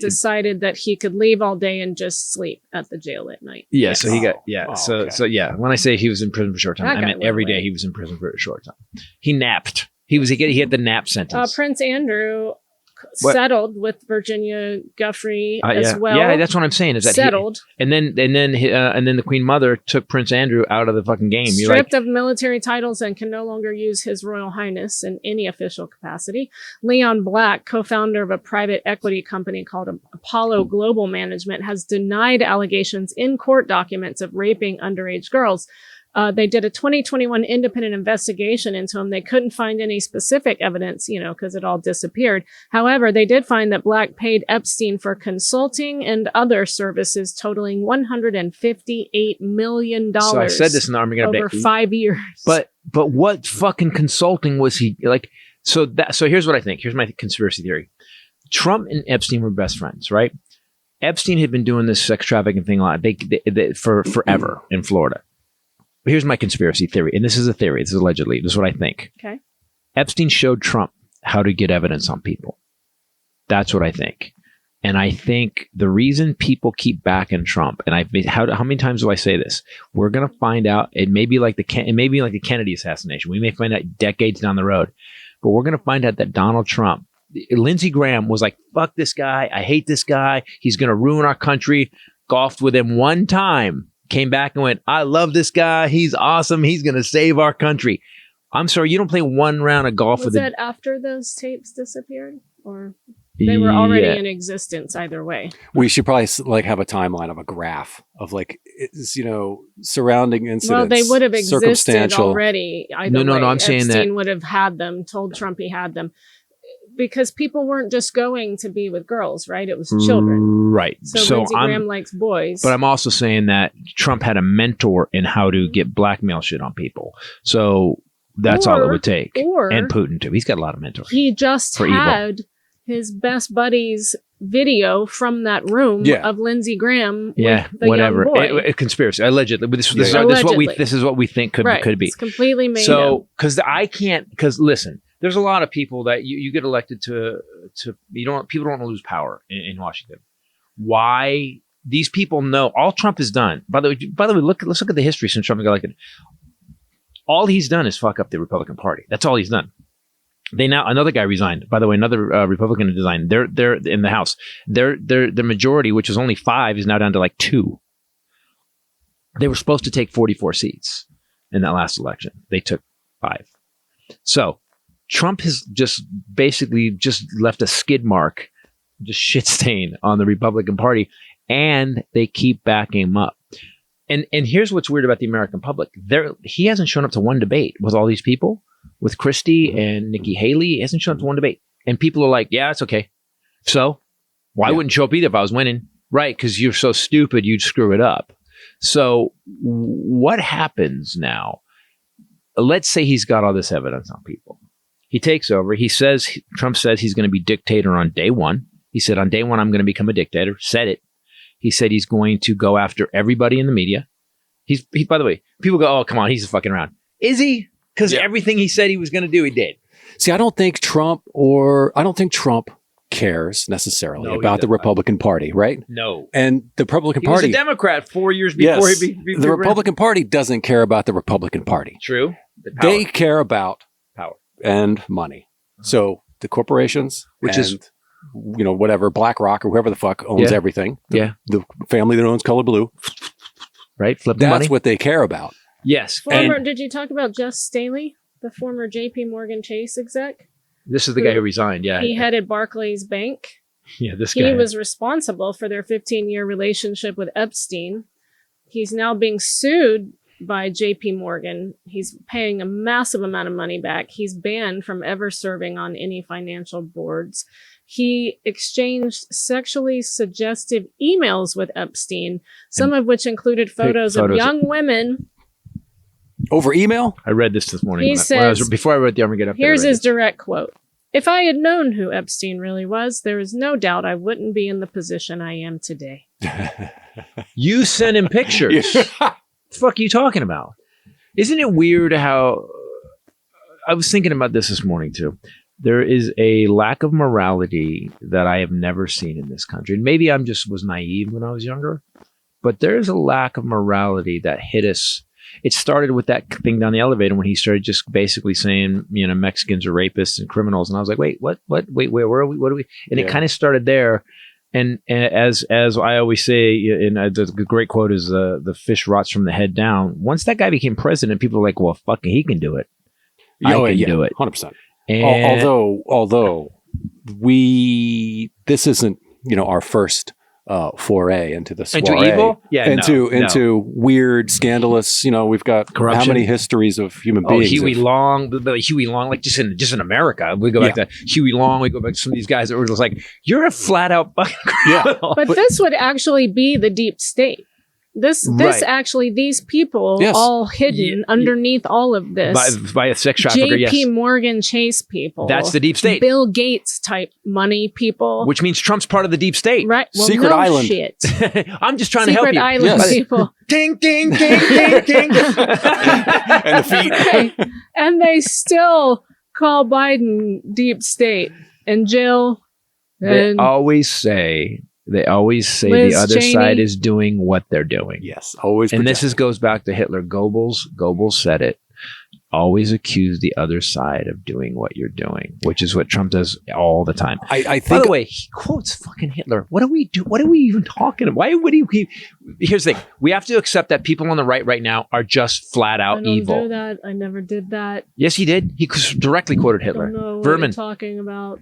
decided that he could leave all day and just sleep at the jail at night. Yeah, so he got okay. so yeah. When I say he was in prison for a short time, That I guy meant went every away. day he was in prison for a short time. He napped. He had the nap sentence. Prince Andrew What? settled with Virginia Giuffre as well. Yeah, that's what I'm saying. Is that settled. and then the Queen Mother took Prince Andrew out of the fucking game. You're Stripped like, of military titles and can no longer use His Royal Highness in any official capacity. Leon Black, co-founder of a private equity company called Apollo Global Management, has denied allegations in court documents of raping underage girls. They did a 2021 independent investigation into him. They couldn't find any specific evidence, because it all disappeared. However, they did find that Black paid Epstein for consulting and other services totaling $158 million. so I said this in the Army over 5 years. But what fucking consulting was he like? So here's what I think. Here's my conspiracy theory. Trump and Epstein were best friends, right? Epstein had been doing this sex trafficking thing a lot for forever in Florida. But here's my conspiracy theory, and this is a theory. This is allegedly. This is what I think. Okay. Epstein showed Trump how to get evidence on people. That's what I think. And I think the reason people keep backing Trump, and how many times do I say this? We're gonna find out. It may be like the Kennedy assassination. We may find out decades down the road, but we're gonna find out that Donald Trump, Lindsey Graham was like, "Fuck this guy. I hate this guy. He's gonna ruin our country." Golfed with him one time. Came back and went, "I love this guy. He's awesome. He's going to save our country." I'm sorry, you don't play one round of golf with that after those tapes disappeared? Or they were already in existence either way? We should probably have a timeline of a graph of surrounding incidents. Well, they would have existed circumstantial. Already. Either No, way. I'm saying that Epstein would have had them, told Trump he had them. Because people weren't just going to be with girls, right? It was children. Right. So Lindsey Graham likes boys. But I'm also saying that Trump had a mentor in how to get blackmail shit on people. So that's all it would take. And Putin, too. He's got a lot of mentors. He just had his best buddy's video from that room of Lindsey Graham with the young boy. A conspiracy. Allegedly. This is what we think could be. It's completely made up. So, because listen, there's a lot of people that you get elected to people don't want to lose power in Washington. Why? These people know all Trump has done. By the way, let's look at the history since Trump got elected. All he's done is fuck up the Republican Party. That's all he's done. Another guy resigned. By the way, another Republican resigned. They're in the House. The majority, which was only 5, is now down to 2. They were supposed to take 44 seats in that last election. They took 5. So Trump has just basically just left a skid mark, just shit stain on the Republican Party, and they keep backing him up. And here's what's weird about the American public. He hasn't shown up to one debate with all these people, with Christie and Nikki Haley. He hasn't shown up to one debate. And people are like, yeah, it's okay. So why wouldn't show up either if I was winning? Right, because you're so stupid, you'd screw it up. So what happens now? Let's say he's got all this evidence on people. He takes over. Trump says he's going to be dictator on day one. He said, on day one, I'm going to become a dictator. Said it. He said he's going to go after everybody in the media. By the way, people go, oh, come on, he's fucking around. Is he? Because everything he said he was going to do, he did. See, I don't think Trump cares necessarily about the Republican Party, right? No. And the Republican Party. He was a Democrat 4 years before he the Republican Party doesn't care about the Republican Party. True. They care about power and money. So the corporations, whatever, BlackRock or whoever the fuck owns everything. The family that owns Color Blue. Right. Flip the money. That's what they care about. Yes. Did you talk about Jess Staley, the former JP Morgan Chase exec? This is the guy who resigned. Yeah. He headed Barclays Bank. Yeah, this guy. He was responsible for their 15-year relationship with Epstein. He's now being sued by JP Morgan. He's paying a massive amount of money back. He's banned from ever serving on any financial boards. He exchanged sexually suggestive emails with Epstein, some of which included photos of young women Over email? I read this morning. He says, before I wrote the Armageddon. Here's his direct quote. If I had known who Epstein really was, there is no doubt I wouldn't be in the position I am today. You sent him pictures. What the fuck are you talking about? Isn't it weird how... I was thinking about this morning, too. There is a lack of morality that I have never seen in this country. And maybe I'm just was naive when I was younger. But there's a lack of morality that hit us. It started with that thing down the elevator when he started just basically saying, Mexicans are rapists and criminals. And I was like, wait, what? Wait, where are we? What are we? And it kind of started there. And as I always say, the great quote is, the fish rots from the head down. Once that guy became president, people were like, well, fucking, he can do it. I can do it. 100%. And although this isn't, our first foray into the soiree. Into evil? Yeah, into weird, scandalous, we've got corruption. How many histories of human beings? Huey Long, like just in America. We go back to Huey Long, we go back to some of these guys that were just like, you're a flat out fucking criminal. But this would actually be the deep state. This actually, these people all hidden underneath all of this by a sex trafficker. JP Morgan Chase people. That's the deep state. Bill Gates type money people. Which means Trump's part of the deep state. Right. Well, Secret Island. Shit. I'm just trying to help you. Secret Island people. Ding, ding, ding, ding, ding. And the feet. And they still call Biden deep state. And Jill. They always say Liz the other Cheney. side is doing what they're doing. Yes, always. And this goes back to Hitler. Goebbels said it. Always accuse the other side of doing what you're doing, which is what Trump does all the time. I think. By the way, he quotes fucking Hitler. What do we do? What are we even talking about? Why would he? Here's the thing: we have to accept that people on the right now are just flat out evil. I don't do that. I never did that. Yes, he did. He directly quoted Hitler. I don't know Vermin. what you're talking about.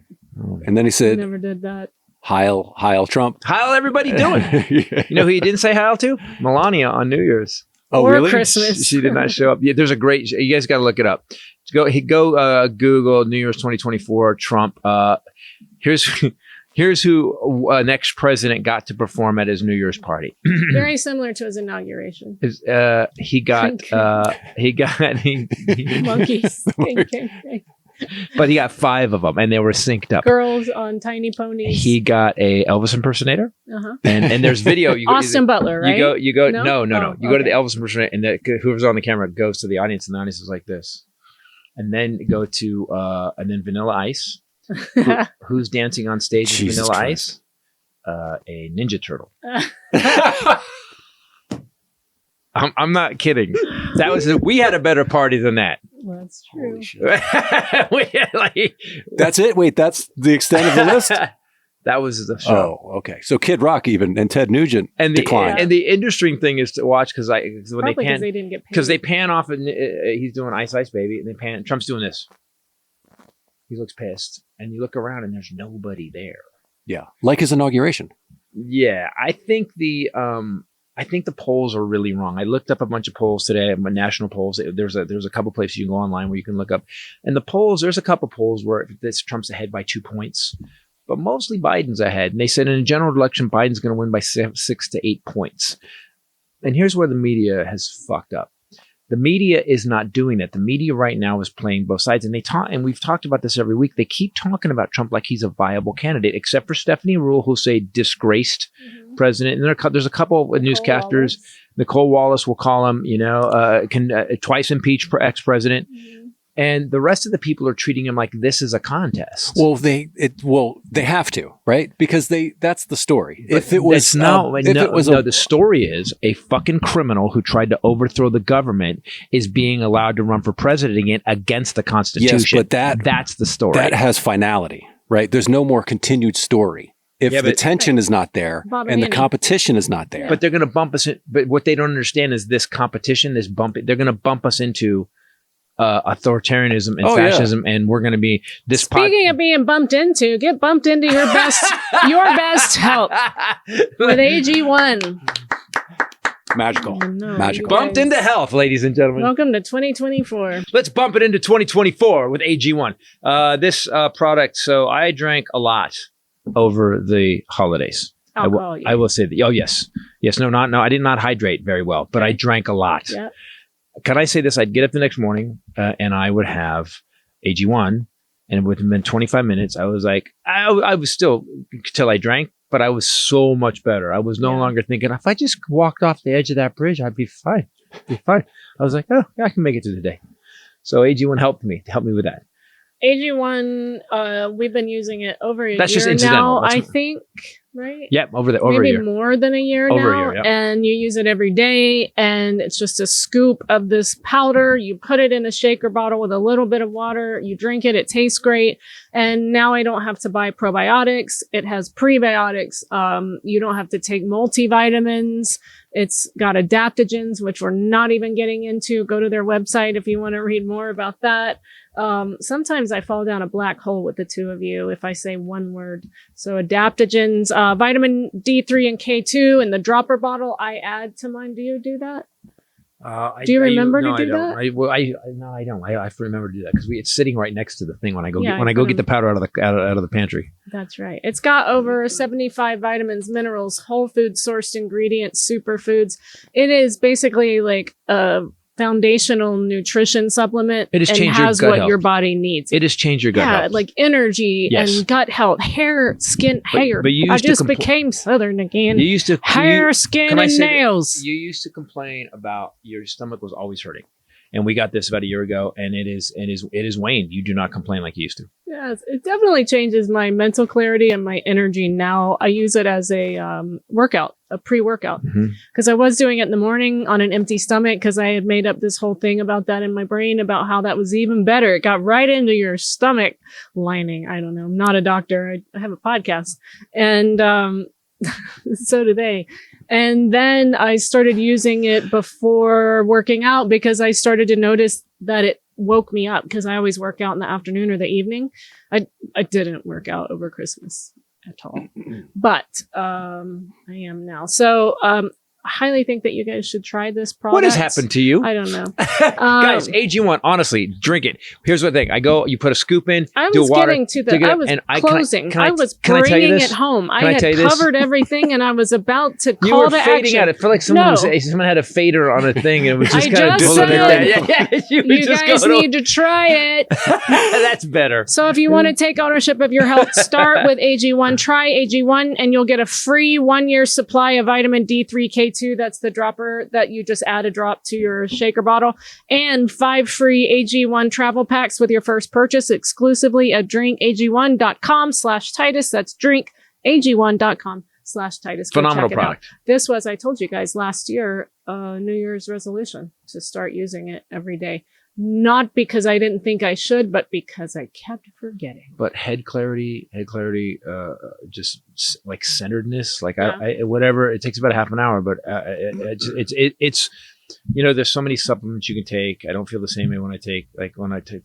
And then he I said, never did that. Heil Trump. Heil everybody doing? You know who he didn't say Heil to? Melania on New Year's. Oh, or really? Christmas. She did not show up. Yeah, there's a great. You guys got to look it up. Go Google New Year's 2024 Trump. Here's who next president got to perform at his New Year's party. Very similar to his inauguration. He got Monkeys. But he got 5 of them, and they were synced up. Girls on tiny ponies. He got a Elvis impersonator, Uh-huh. and there's video. Austin Butler, right? You go. No. Oh, You go to the Elvis impersonator, and whoever's on the camera goes to the audience, and the audience is like this, and then go to and then Vanilla Ice. Who's dancing on stage with Jesus Vanilla Christ. Ice? A Ninja Turtle. I'm not kidding. We had a better party than that. Well, that's true. That's it? Wait, that's the extent of the list? That was the show. Oh, okay. So Kid Rock even and Ted Nugent declined. And the interesting thing is to watch because they didn't get paid. because they pan off and he's doing Ice Ice Baby and they pan. Trump's doing this. He looks pissed, and you look around and there's nobody there. Yeah, like his inauguration. Yeah, I think the polls are really wrong. I looked up a bunch of polls today, national polls. There's a couple places you can go online where you can look up, and the polls. There's a couple polls where Trump's ahead by 2 points, but mostly Biden's ahead. And they said in a general election, Biden's going to win by 6 to 8 points. And here's where the media has fucked up. The media is not doing that. The media right now is playing both sides, and we've talked about this every week. They keep talking about Trump like he's a viable candidate, except for Stephanie Rule, who'll say disgraced president. And there's a couple of newscasters. Nicole Wallace will call him, twice impeached ex-president. And the rest of the people are treating him like this is a contest. Well, they have to, right? Because that's the story. If it was the story is a fucking criminal who tried to overthrow the government is being allowed to run for president again against the Constitution. Yes, but that's the story. That has finality, right? There's no more continued story. If the tension is not there and the competition is not there. But they're going to bump us in. But what they don't understand is this competition, they're going to bump us into authoritarianism and fascism, and we're going to be this. Speaking of being bumped into, get bumped into your best help with AG1. Magical. Magical. Bumped into health, ladies and gentlemen. Welcome to 2024. Let's bump it into 2024 with AG1. This product. So I drank a lot over the holidays. Alcohol, I will say that. Oh yes. No, I did not hydrate very well, but I drank a lot. Yeah. can I say this? I'd get up the next morning and I would have AG1, and within 25 minutes, I was like, I was still till I drank, but I was so much better. I was no longer thinking if I just walked off the edge of that bridge, I'd be fine. I was like, oh, yeah, I can make it through the day. So AG1 helped me with that. AG1, we've been using it over a That's year just incidental. now, I think, right? Yep, over a Maybe year. more than a year Over now. a year, And you use it every day, and it's just a scoop of this powder. You put it in a shaker bottle with a little bit of water. You drink it. It tastes great. And now I don't have to buy probiotics. It has prebiotics. You don't have to take multivitamins. It's got adaptogens, which we're not even getting into. Go to their website if you want to read more about that. Sometimes I fall down a black hole with the two of you if I say one word. So adaptogens, vitamin D3 and K2 in the dropper bottle I add to mine. Do you do that? Do you remember to do that? No, I don't. I have to remember to do that because it's sitting right next to the thing when I go Yeah, get the powder out of the pantry. That's right. It's got over 75 vitamins, minerals, whole food sourced ingredients, superfoods. It is basically like a foundational nutrition supplement. It has and changed your has gut what health. your body needs. It has changed your gut health. Like energy Yes. and gut health, hair, skin, hair. but you I used to just became Southern again. You used to hair, skin, can I and say that? nails. You used to complain about your stomach was always hurting, and we got this about a year ago, and it is waned. You do not complain like you used to. Yes, it definitely changes my mental clarity and my energy now. I use it as a workout, a pre-workout, because I was doing it in the morning on an empty stomach because I had made up this whole thing about that in my brain about how that was even better. It got right into your stomach lining. I don't know. I'm not a doctor. I have a podcast, and so do they. And then I started using it before working out because I started to notice that it woke me up because I always work out in the afternoon or the evening. I didn't work out over Christmas at all, but I am now. So I highly think that you guys should try this product. What has happened to you? I don't know. Guys, AG1, honestly, drink it. Here's the thing. You put a scoop in, I do was water. getting to the, I was closing. I was can I tell you bringing this? it home. Can I I had tell you this? covered everything and I was about to You call were to fading action. out. It felt like someone had a fader on a thing and it was just I kind of just doing said, it. Yeah, you guys need to try it. That's better. So if you want to take ownership of your health, start with AG1. Try AG1 and you'll get a free 1-year supply of vitamin D3, K2. That's the dropper that you just add a drop to your shaker bottle, and 5 free AG1 travel packs with your first purchase exclusively at drinkag1.com/Titus. That's drinkag1.com/Titus. Phenomenal product. This was, I told you guys last year, New Year's resolution to start using it every day. Not because I didn't think I should, but because I kept forgetting. But head clarity, just like centeredness, like I whatever. It takes about half an hour, but it's there's so many supplements you can take. I don't feel the same way when I take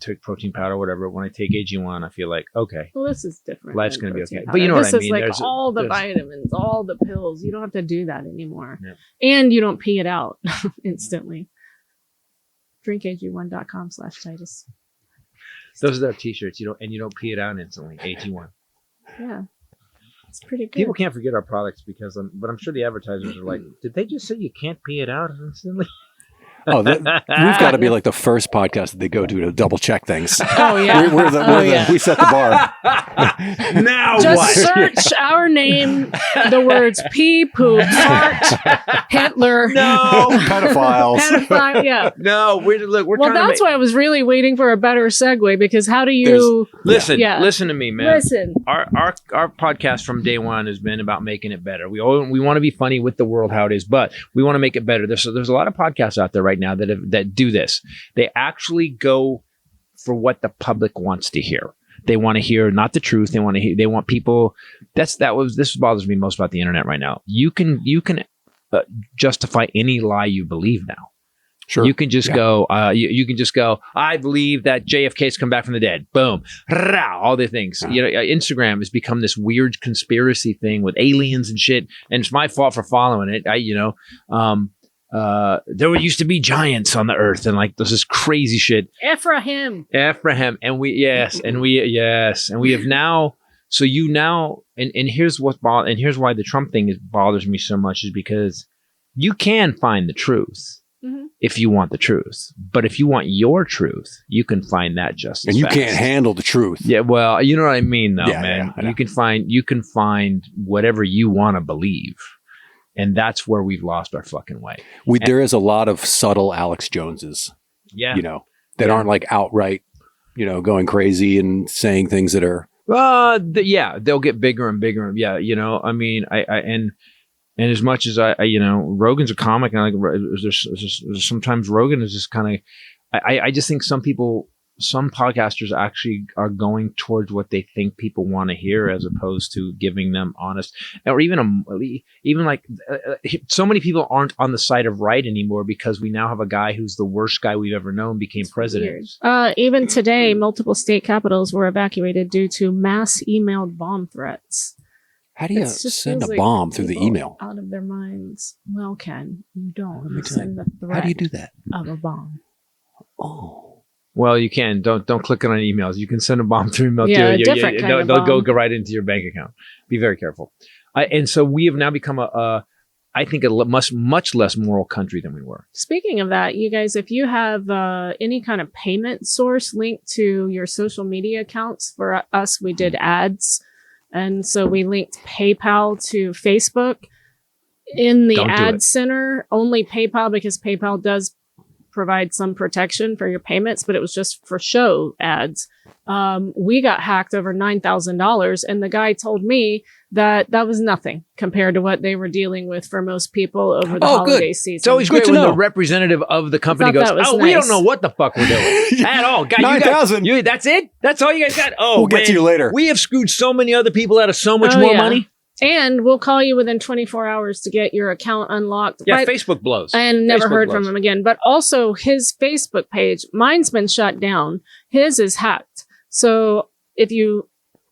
took protein powder or whatever. When I take AG1, I feel like okay, well, this is different. Life's than going to be protein okay. powder. But you know what I mean? This is like all the vitamins, all the pills. You don't have to do that anymore, and you don't pee it out instantly. drinkag1.com/Titus. Those are their t-shirts. You don't pee it out instantly. AG1. Yeah, it's pretty good. People can't forget our products but I'm sure the advertisers are like, did they just say you can't pee it out instantly? Oh, we've got to be like the first podcast that they go to double check things. Oh yeah, we set the bar. Now just what? search our name, the words pee, poop, fart, Hitler, No, Pedophiles. pedophile. Yeah. no. We're Well, trying that's to why I was really waiting for a better segue because how do you listen. Yeah. Listen to me, man. listen? Our podcast from day one has been about making it better. We want to be funny with the world how it is, but we want to make it better. There's a lot of podcasts out there right now that do this. They actually go for what the public wants to hear. They want to hear not the truth. They want people. This bothers me most about the internet right now. You can justify any lie you believe now. Sure. You can just go. You can just go. I believe that JFK's come back from the dead. Boom. All the things. Instagram has become this weird conspiracy thing with aliens and shit. And it's my fault for following it. There used to be giants on the earth, and like this is crazy shit. Ephraim, and we have now. So and here's why the Trump thing bothers me so much is because you can find the truth. if you want the truth. But if you want your truth, you can find that just as And you fast. can't handle the truth. Yeah, well, you know what I mean, though, Yeah, man. yeah, I know. You can find whatever you want to believe, and that's where we've lost our fucking way. There is a lot of subtle Alex Joneses, Yeah, that aren't like outright, going crazy and saying things that are. They'll get bigger and bigger. Yeah, I mean, and as much as I Rogan's a comic, and there's sometimes Rogan is just kind of. I just think some podcasters actually are going towards what they think people want to hear, as opposed to giving them honest, or even so many people aren't on the side of right anymore because we now have a guy who's the worst guy we've ever known became president. Even today, multiple state capitals were evacuated due to mass emailed bomb threats. How do you send a bomb through the email? Out of their minds. Well, Ken, you don't. Let me You tell send you. the threat How do you do that? of a bomb. Oh. Well, you can. Don't click on emails. You can send a bomb through email too. A different kind of they'll bomb. go right into your bank account. Be very careful. And so we have now become I think a much less moral country than we were. Speaking of that, you guys, if you have any kind of payment source linked to your social media accounts, for us, we did ads. And so we linked PayPal to Facebook. In the Don't do ad it. center, only PayPal, because PayPal does provide some protection for your payments, but it was just for show ads. We got hacked over $9,000, and the guy told me that was nothing compared to what they were dealing with for most people over the holiday season. It's always Good great to when know. the representative of the company I goes, thought that was "Oh, we nice. don't know what the fuck we're doing at all, guys. 9,000. That's it. That's all you guys got. Oh, We'll get to you later. We have screwed so many other people out of so much Oh, more yeah. money. And we'll call you within 24 hours to get your account unlocked. Yeah, Right? Facebook blows. And never Facebook heard blows. from him again. But also his Facebook page, mine's been shut down. His is hacked. So if you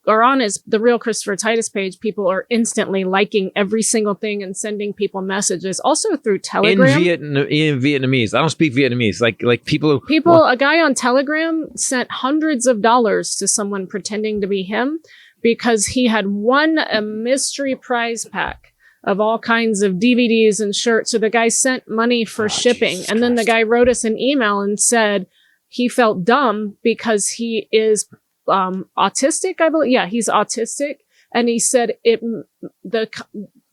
are on the real Christopher Titus page, people are instantly liking every single thing and sending people messages. Also through Telegram. In Vietnamese. I don't speak Vietnamese. Like people. A guy on Telegram sent hundreds of dollars to someone pretending to be him because he had won a mystery prize pack of all kinds of DVDs and shirts. So the guy sent money for shipping. Jesus And then the Christ. guy wrote us an email and said he felt dumb because he is autistic, I believe. Yeah, he's autistic. And he said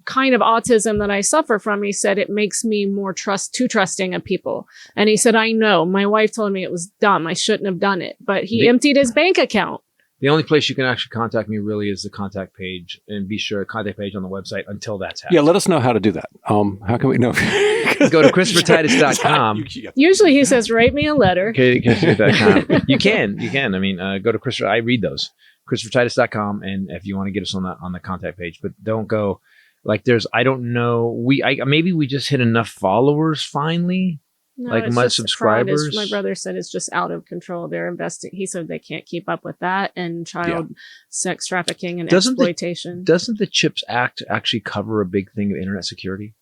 kind of autism that I suffer from, he said it makes me more too trusting of people. And he said, I know, my wife told me it was dumb. I shouldn't have done it. But he emptied his bank account. The only place you can actually contact me really is the contact page, and be sure contact page on the website until that's happened. Yeah, let us know how to do that. How can we know? Go to ChristopherTitus.com. Usually he says, write me a letter. Okay, ChristopherTitus.com. You can. I mean, go to Christopher. I read those. ChristopherTitus.com, and if you want to get us on the contact page, but don't go like I don't know. Maybe we just hit enough followers finally. No, Like it's my just fraud. subscribers? My brother said it's just out of control. They're investing. He said they can't keep up with that and child sex trafficking and exploitation. Doesn't the CHIPS Act actually cover a big thing of internet security?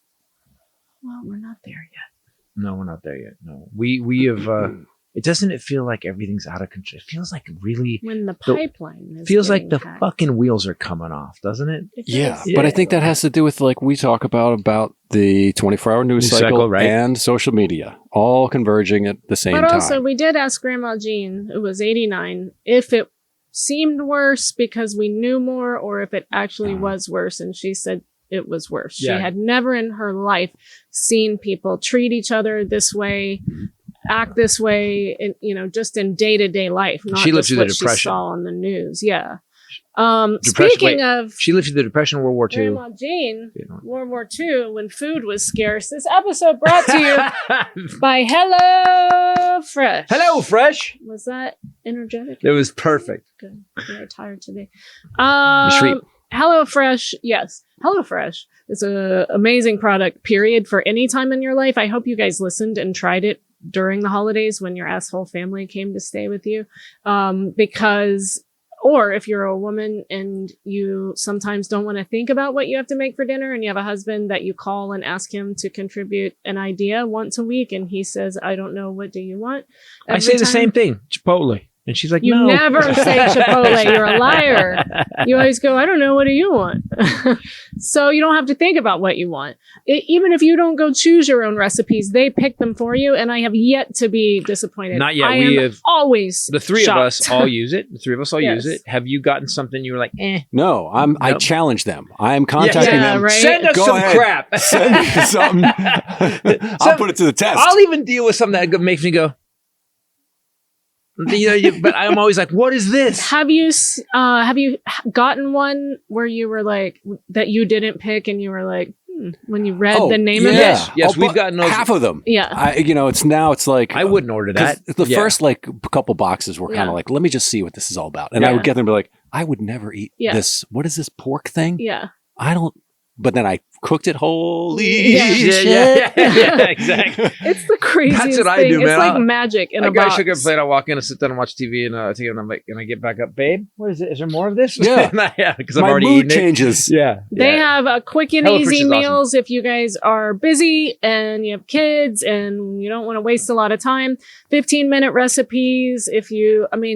Well, we're not there yet. No, we're not there yet. No, we have. It feel like everything's out of control. It feels like really When the pipeline is feels like getting the hacked. fucking wheels are coming off, doesn't it? It Yeah, does. but I think that has to do with like we talk about the 24-hour news cycle, right? And social media all converging at the same But time. also, we did ask Grandma Jean, who was 89, if it seemed worse because we knew more or if it actually was worse. And she said it was worse. Yeah. She had never in her life seen people treat each other this way, act this way, in, just in day-to-day life. Not She lived just through the what she Depression. saw on the news. Yeah. Depression- Speaking wait, of She lived through the Depression, World War II. Grandma Jean, World War II, when food was scarce, this episode brought to you by Hello Fresh. Hello, Fresh. Was that energetic? It was perfect. Good. Very tired today. Sweet. HelloFresh, yes. HelloFresh is an amazing product, period, for any time in your life. I hope you guys listened and tried it during the holidays when your asshole family came to stay with you. Or if you're a woman and you sometimes don't want to think about what you have to make for dinner and you have a husband that you call and ask him to contribute an idea once a week and he says, I don't know, what do you want? I say the same thing. Chipotle. And she's like, You no. never say Chipotle. You're a liar. You always go, I don't know. What do you want? So you don't have to think about what you want. Even if you don't go choose your own recipes, they pick them for you. And I have yet to be disappointed. Not yet. We have always the three shocked. of us all use it. The three of us all Yes. use it. Have you gotten something you were like, eh? No, I Nope. challenge them. I am contacting Yeah, them. right. Send us Go some ahead. crap. Send me something. I'll put it to the test. I'll even deal with something that makes me go, but I'm always like, what is this? Have you gotten one where you were like that you didn't pick and you were like when you read the name of it? Yes, Oh, we've but gotten those. half of them. Yeah. It's like I wouldn't order that. 'cause the Yeah. first like couple boxes were kind Yeah. of like, let me just see what this is all about, and I Yeah. would get them and be like, I would never eat Yeah. this. What is this pork thing? Yeah. I don't. But then I cooked it. Holy Yeah. shit! Yeah, exactly. It's the craziest That's what I thing. do, It's man. like magic in A a guy box. sugar plate. I walk in, I sit down and watch TV, and I'm like, and I get back up, babe. What is it? Is there more of this? Yeah. yeah, because I've My already mood eaten it. changes. Yeah, They yeah. have a quick and HelloFresh easy is awesome. meals if you guys are busy and you have kids and you don't want to waste a lot of time. 15-minute recipes.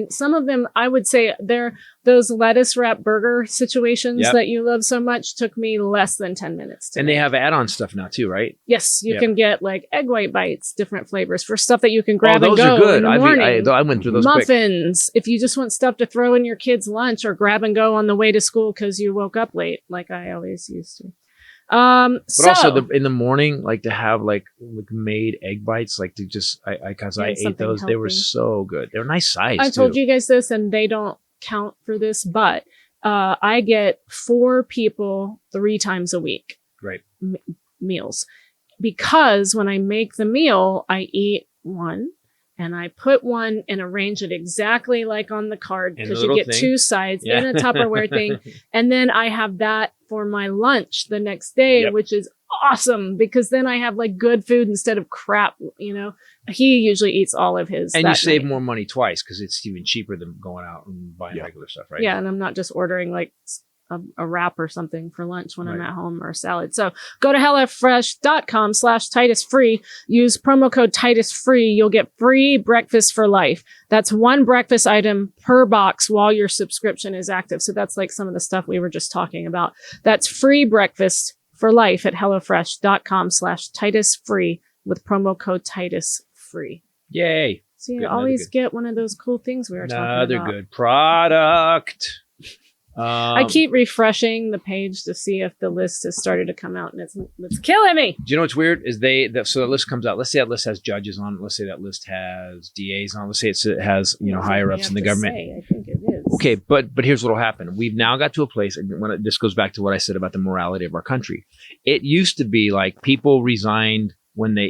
Some of them, I would say they're those lettuce wrap burger situations Yep. that you love so much took me less than 10 minutes to And they make. have add-on stuff now too, right? Yes, you Yep. can get like egg white bites, different flavors for stuff that you can grab those and go are good. in the I morning. went through those quick. Muffins, if you just want stuff to throw in your kids' lunch or grab and go on the way to school because you woke up late, like I always used to. But also in the morning, like to have like made egg bites, like to just because I ate something those, they were healthy. so good. They're nice size. I told you guys this, and they don't count for this, but I get 4 people 3 times a week. Right. Meals, because when I make the meal, I eat one. And I put one and arrange it exactly like on the card In the because you little get thing. 2 sides Yeah. in a Tupperware thing. And then I have that for my lunch the next day, Yep. which is awesome because then I have like good food instead of crap, He usually eats all of his. And you that save night. more money twice because it's even cheaper than going out and buying regular stuff, right? Yeah, and I'm not just ordering like a wrap or something for lunch when I'm Right. at home or a salad. So go to HelloFresh.com/Titus free. Use promo code Titus free. You'll get free breakfast for life. That's 1 breakfast item per box while your subscription is active. So that's like some of the stuff we were just talking about. That's free breakfast for life at HelloFresh.com/Titus free with promo code Titus free. Yay. So you Good, always another get one of those cool things we were talking Another about. good product. I keep refreshing the page to see if the list has started to come out, and it's killing me. Do you know what's weird? Is so the list comes out. Let's say that list has judges on it. Let's say that list has DAs on it. Let's say it has higher ups in the government. I think it is. Okay, but here's what'll happen. We've now got to a place, and this goes back to what I said about the morality of our country. It used to be like people resigned when their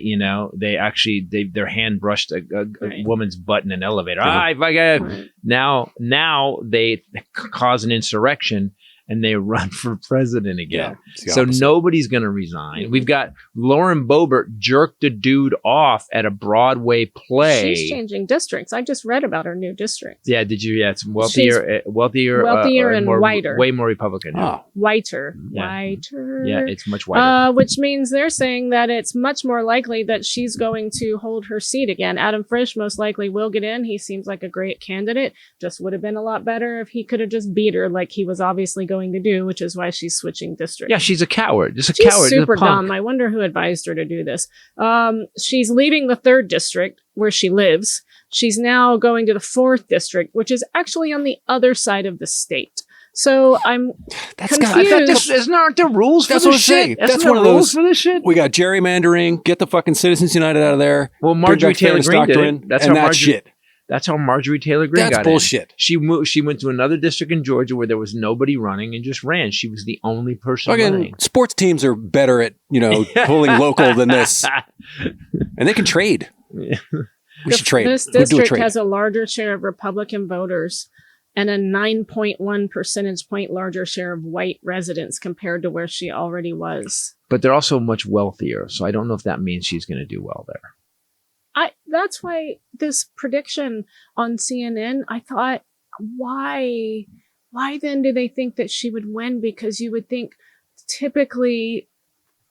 hand brushed a Right. woman's butt in an elevator. Right. Now they cause an insurrection and they run for president again. it's the So opposite. nobody's going to resign. We've got Lauren Boebert jerked a dude off at a Broadway play. She's changing districts. I just read about her new district. Yeah, did you? Yeah, it's wealthier, and more, whiter. way more Republican. Oh, Whiter. Yeah. Whiter. Yeah, it's much whiter. Which means they're saying that it's much more likely that she's going to hold her seat again. Adam Frisch most likely will get in. He seems like a great candidate. Just would have been a lot better if he could have just beat her like he was obviously going to do, which is why she's switching districts. Yeah, she's a coward. Just a She's coward. super just a punk. dumb. I wonder who advised her to do this. She's leaving the 3rd district where she lives. She's now going to the 4th district, which is actually on the other side of the state. So I'm that's confused. Aren't there rules for That's this what I'm saying. shit? That's Isn't there one of rules those- for this shit. we got gerrymandering. Get the fucking Citizens United out of there. Well, Bring Marjorie back Taylor fairness Greene did doctrine, it. That's and how that's shit. That's how Marjorie Taylor Greene That's got bullshit. in. She moved. She went to another district in Georgia where there was nobody running and just ran. She was the only person Again, running. sports teams are better at pulling local than this, and they can trade. We should trade. This We'll do a district trade. has a larger share of Republican voters and a 9.1 percentage point larger share of white residents compared to where she already was. But they're also much wealthier, so I don't know if that means she's going to do well there. That's why this prediction on CNN, I thought, why then do they think that she would win? Because you would think typically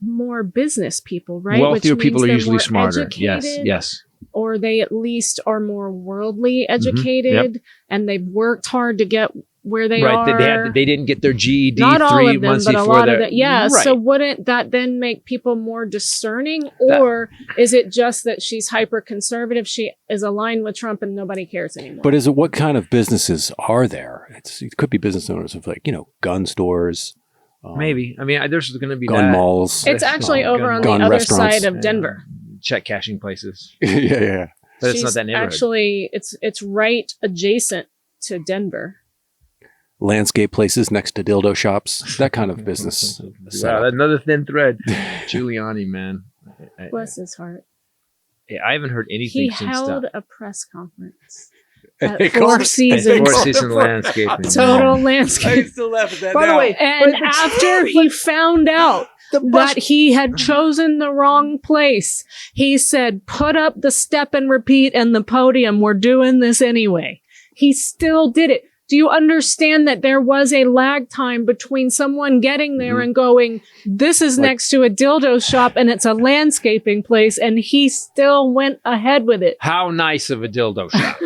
more business people, right? Wealthier Which people means are they're usually more smarter. educated, Yes. or they at least are more worldly educated, and they've worked hard to get where they Right. are. They didn't get their GED Not all 3 of them, months but a before lot of their- them. Yeah. Right. So wouldn't that then make people more discerning, or is it just that she's hyper conservative? She is aligned with Trump, and nobody cares anymore. But what kind of businesses are there? It could be business owners of gun stores. Maybe. I mean, there's going to be gun malls. It's actually over on the gun other restaurants. side of Denver. check cashing places. yeah. But it's not that neighborhood. Actually, it's right adjacent to Denver. Landscape places next to dildo shops, that kind of business. Wow, another thin thread. Giuliani, man. Bless his heart. I haven't heard anything He since held that. a press conference They at called Four it- Seasons. Four Seasons Landscaping. Total landscape. still laugh at that. By the way, And after he found out that he had chosen the wrong place, he said, put up the step and repeat and the podium. We're doing this anyway. He still did it. Do you understand that there was a lag time between someone getting there and going, this is next to a dildo shop and it's a landscaping place, and he still went ahead with it? How nice of a dildo shop.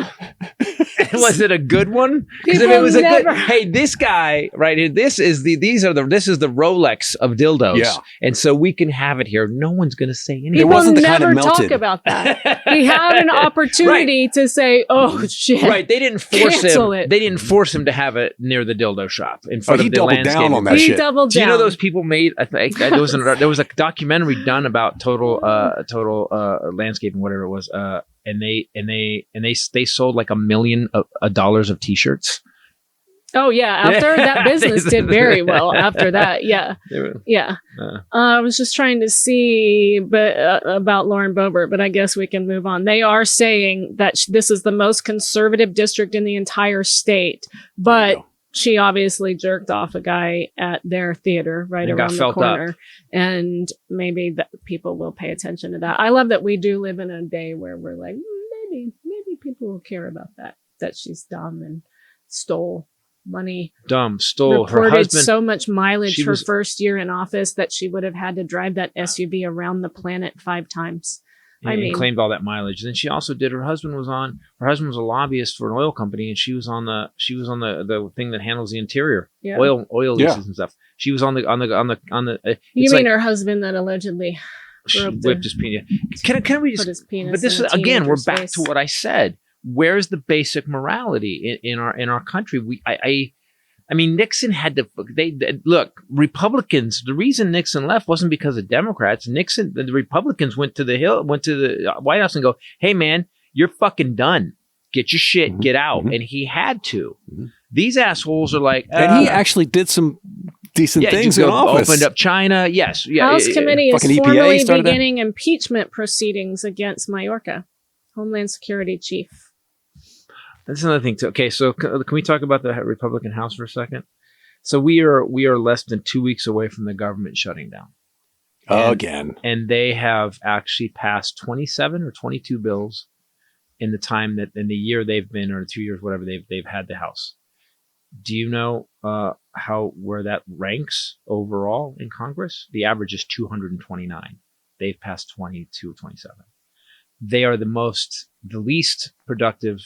Was it a good one? Because if People it was a good, never- hey, this guy right here, this is the Rolex of dildos, Yeah. and so we can have it here. No one's going to say anything. People wasn't the kind never of melted. talk about that. He had an opportunity to say, oh shit. Right, they didn't force Cancel him. it. They didn't force him to have it near the dildo shop in front he of the doubled landscape. down on that He shit. doubled Do you down. know those people made? I think there was a documentary done about total landscaping, whatever it was, and they sold like $1 million dollars of T-shirts. Oh yeah, after that business did very well. After that, yeah. I was just trying to see, about Lauren Boebert, but I guess we can move on. They are saying that this is the most conservative district in the entire state, but she obviously jerked off a guy at their theater right And got around the felt corner, up. and maybe that people will pay attention to that. I love that we do live in a day where we're like, maybe people will care about that she's dumb and stole money. Stole her Reported husband. so much mileage She her was- first year in office that she would have had to drive that SUV around the planet 5 times. and claimed all that mileage. Then she also did. Her husband was a lobbyist for an oil company, and she was on the thing that handles the interior Yeah. oil Yeah. leases and stuff. She was on the. You it's mean like her husband that allegedly she broke whipped his penis? Can we put just? his penis But this in is a again, we're teenager's back face? to what I said. Where's the basic morality in our country? I mean, Nixon had to. They look, Republicans. The reason Nixon left wasn't because of Democrats. The Republicans went to the White House and go, "Hey, man, you're fucking done. Get your shit, get out." And he had to. These assholes are like, and he actually did some decent things in office. Opened up China. Yes, House committee is fucking EPA formally started that. beginning impeachment proceedings against Mayorkas, Homeland Security chief. That's another thing too. Okay, so can we talk about the Republican House for a second? So we are less than 2 weeks away from the government shutting down. Again. And they have actually passed 27 or 22 bills in the year they've been, or 2 years, whatever they've had the House. Do you know where that ranks overall in Congress? The average is 229. They've passed 22 or 27. They are the least productive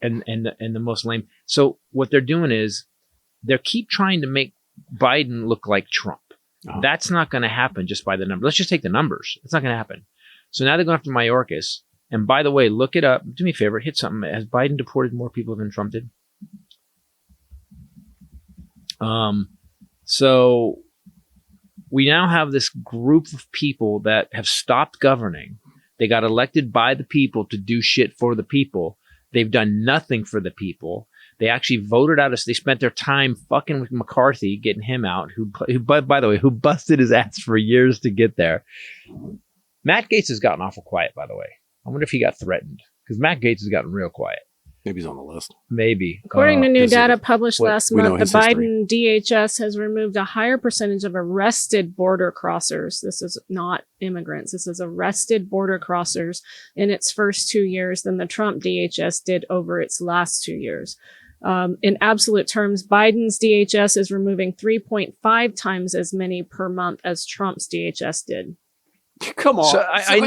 and the most lame. So what they're doing is they keep trying to make Biden look like Trump. Oh. That's not going to happen just by the numbers. Let's just take the numbers. It's not going to happen. So now they're going after Mayorkas. And by the way, look it up. Do me a favor. Hit something. Has Biden deported more people than Trump did? So we now have this group of people that have stopped governing. They got elected by the people to do shit for the people. They've done nothing for the people. They actually voted out they spent their time fucking with McCarthy, getting him out, who by the way, who busted his ass for years to get there. Matt Gaetz has gotten awful quiet, by the way. I wonder if he got threatened, because Matt Gaetz has gotten real quiet. Maybe he's on the list. Maybe. According to new does it- data published last we know month, the his history. Biden DHS has removed a higher percentage of arrested border crossers. This is not immigrants. This is arrested border crossers in its first 2 years than the Trump DHS did over its last 2 years. In absolute terms, Biden's DHS is removing 3.5 times as many per month as Trump's DHS did. Come on. So I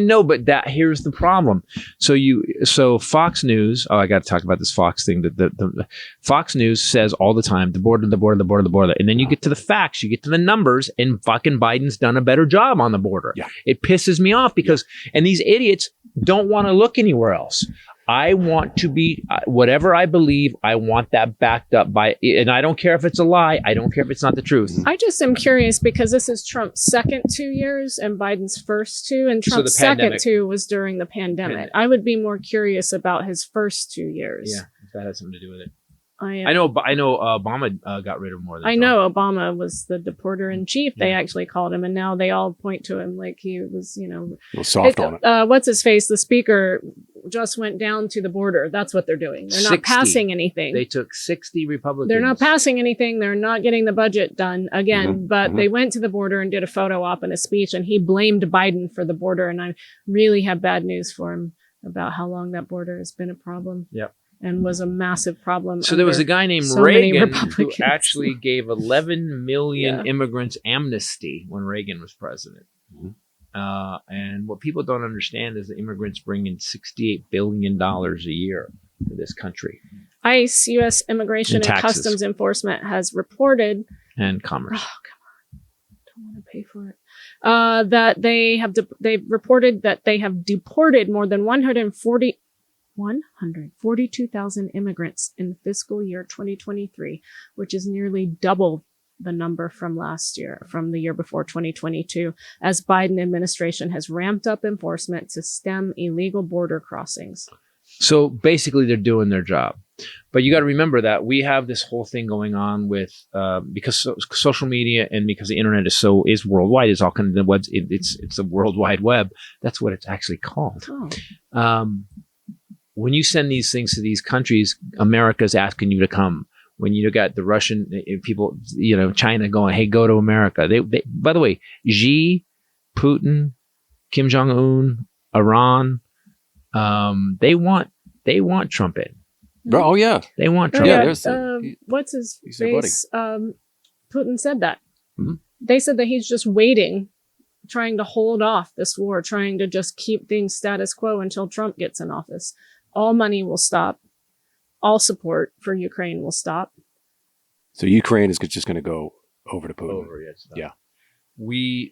know, but that here's the problem. So Fox News. Oh, I got to talk about this Fox thing. The Fox News says all the time the border, and then you get to the facts, you get to the numbers, and fucking Biden's done a better job on the border. Yeah. It pisses me off because and these idiots don't want to look anywhere else. I want to be whatever I believe. I want that backed up by, and I don't care if it's a lie. I don't care if it's not the truth. I just am curious because this is Trump's second 2 years and Biden's first 2, and Trump's second 2 was during the pandemic. I would be more curious about his first 2 years. Yeah, if that has something to do with it. I know Obama got rid of more than I Trump. know Obama was the deporter in chief. They actually called him, and now they all point to him like he was, soft on it. What's his face? The speaker just went down to the border. That's what they're doing. They're not 60. passing anything. They took 60 Republicans. They're not passing anything. They're not getting the budget done again, but they went to the border and did a photo op and a speech, and he blamed Biden for the border. And I really have bad news for him about how long that border has been a problem. Yep. And was a massive problem. So there was a guy named Reagan who actually gave 11 million immigrants amnesty when Reagan was president. And what people don't understand is that immigrants bring in $68 billion a year to this country. ICE, U.S. Immigration and Customs Enforcement, has reported... And Commerce. Oh, come on. Don't want to pay for it. That they've reported that they have deported more than 142,000 immigrants in fiscal year 2023, which is nearly double the number from last year, from the year before 2022, as Biden administration has ramped up enforcement to stem illegal border crossings. So basically they're doing their job. But you got to remember that we have this whole thing going on with, because social media and because the internet is worldwide, it's all kind of the web. It's the World Wide Web. That's what it's actually called. Oh. When you send these things to these countries, America's asking you to come. When you got the Russian people, China going, hey, go to America. They by the way, Xi, Putin, Kim Jong-un, Iran, they want Trump in. Oh yeah, they want Trump. Yeah, what's his face? Putin said that. Mm-hmm. They said that he's just waiting, trying to hold off this war, trying to just keep things status quo until Trump gets in office. All money will stop. All support for Ukraine will stop. So Ukraine is just going to go over to Putin. Yeah.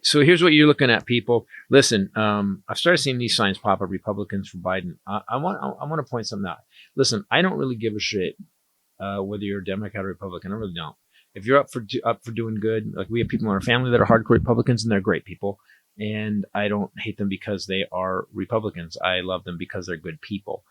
So here's what you're looking at, people. Listen, I've started seeing these signs pop up, Republicans for Biden. I want to point something out. Listen, I don't really give a shit whether you're a Democrat or Republican. I really don't. If you're up for doing good, like we have people in our family that are hardcore Republicans, and they're great people. And I don't hate them because they are Republicans. I love them because they're good people.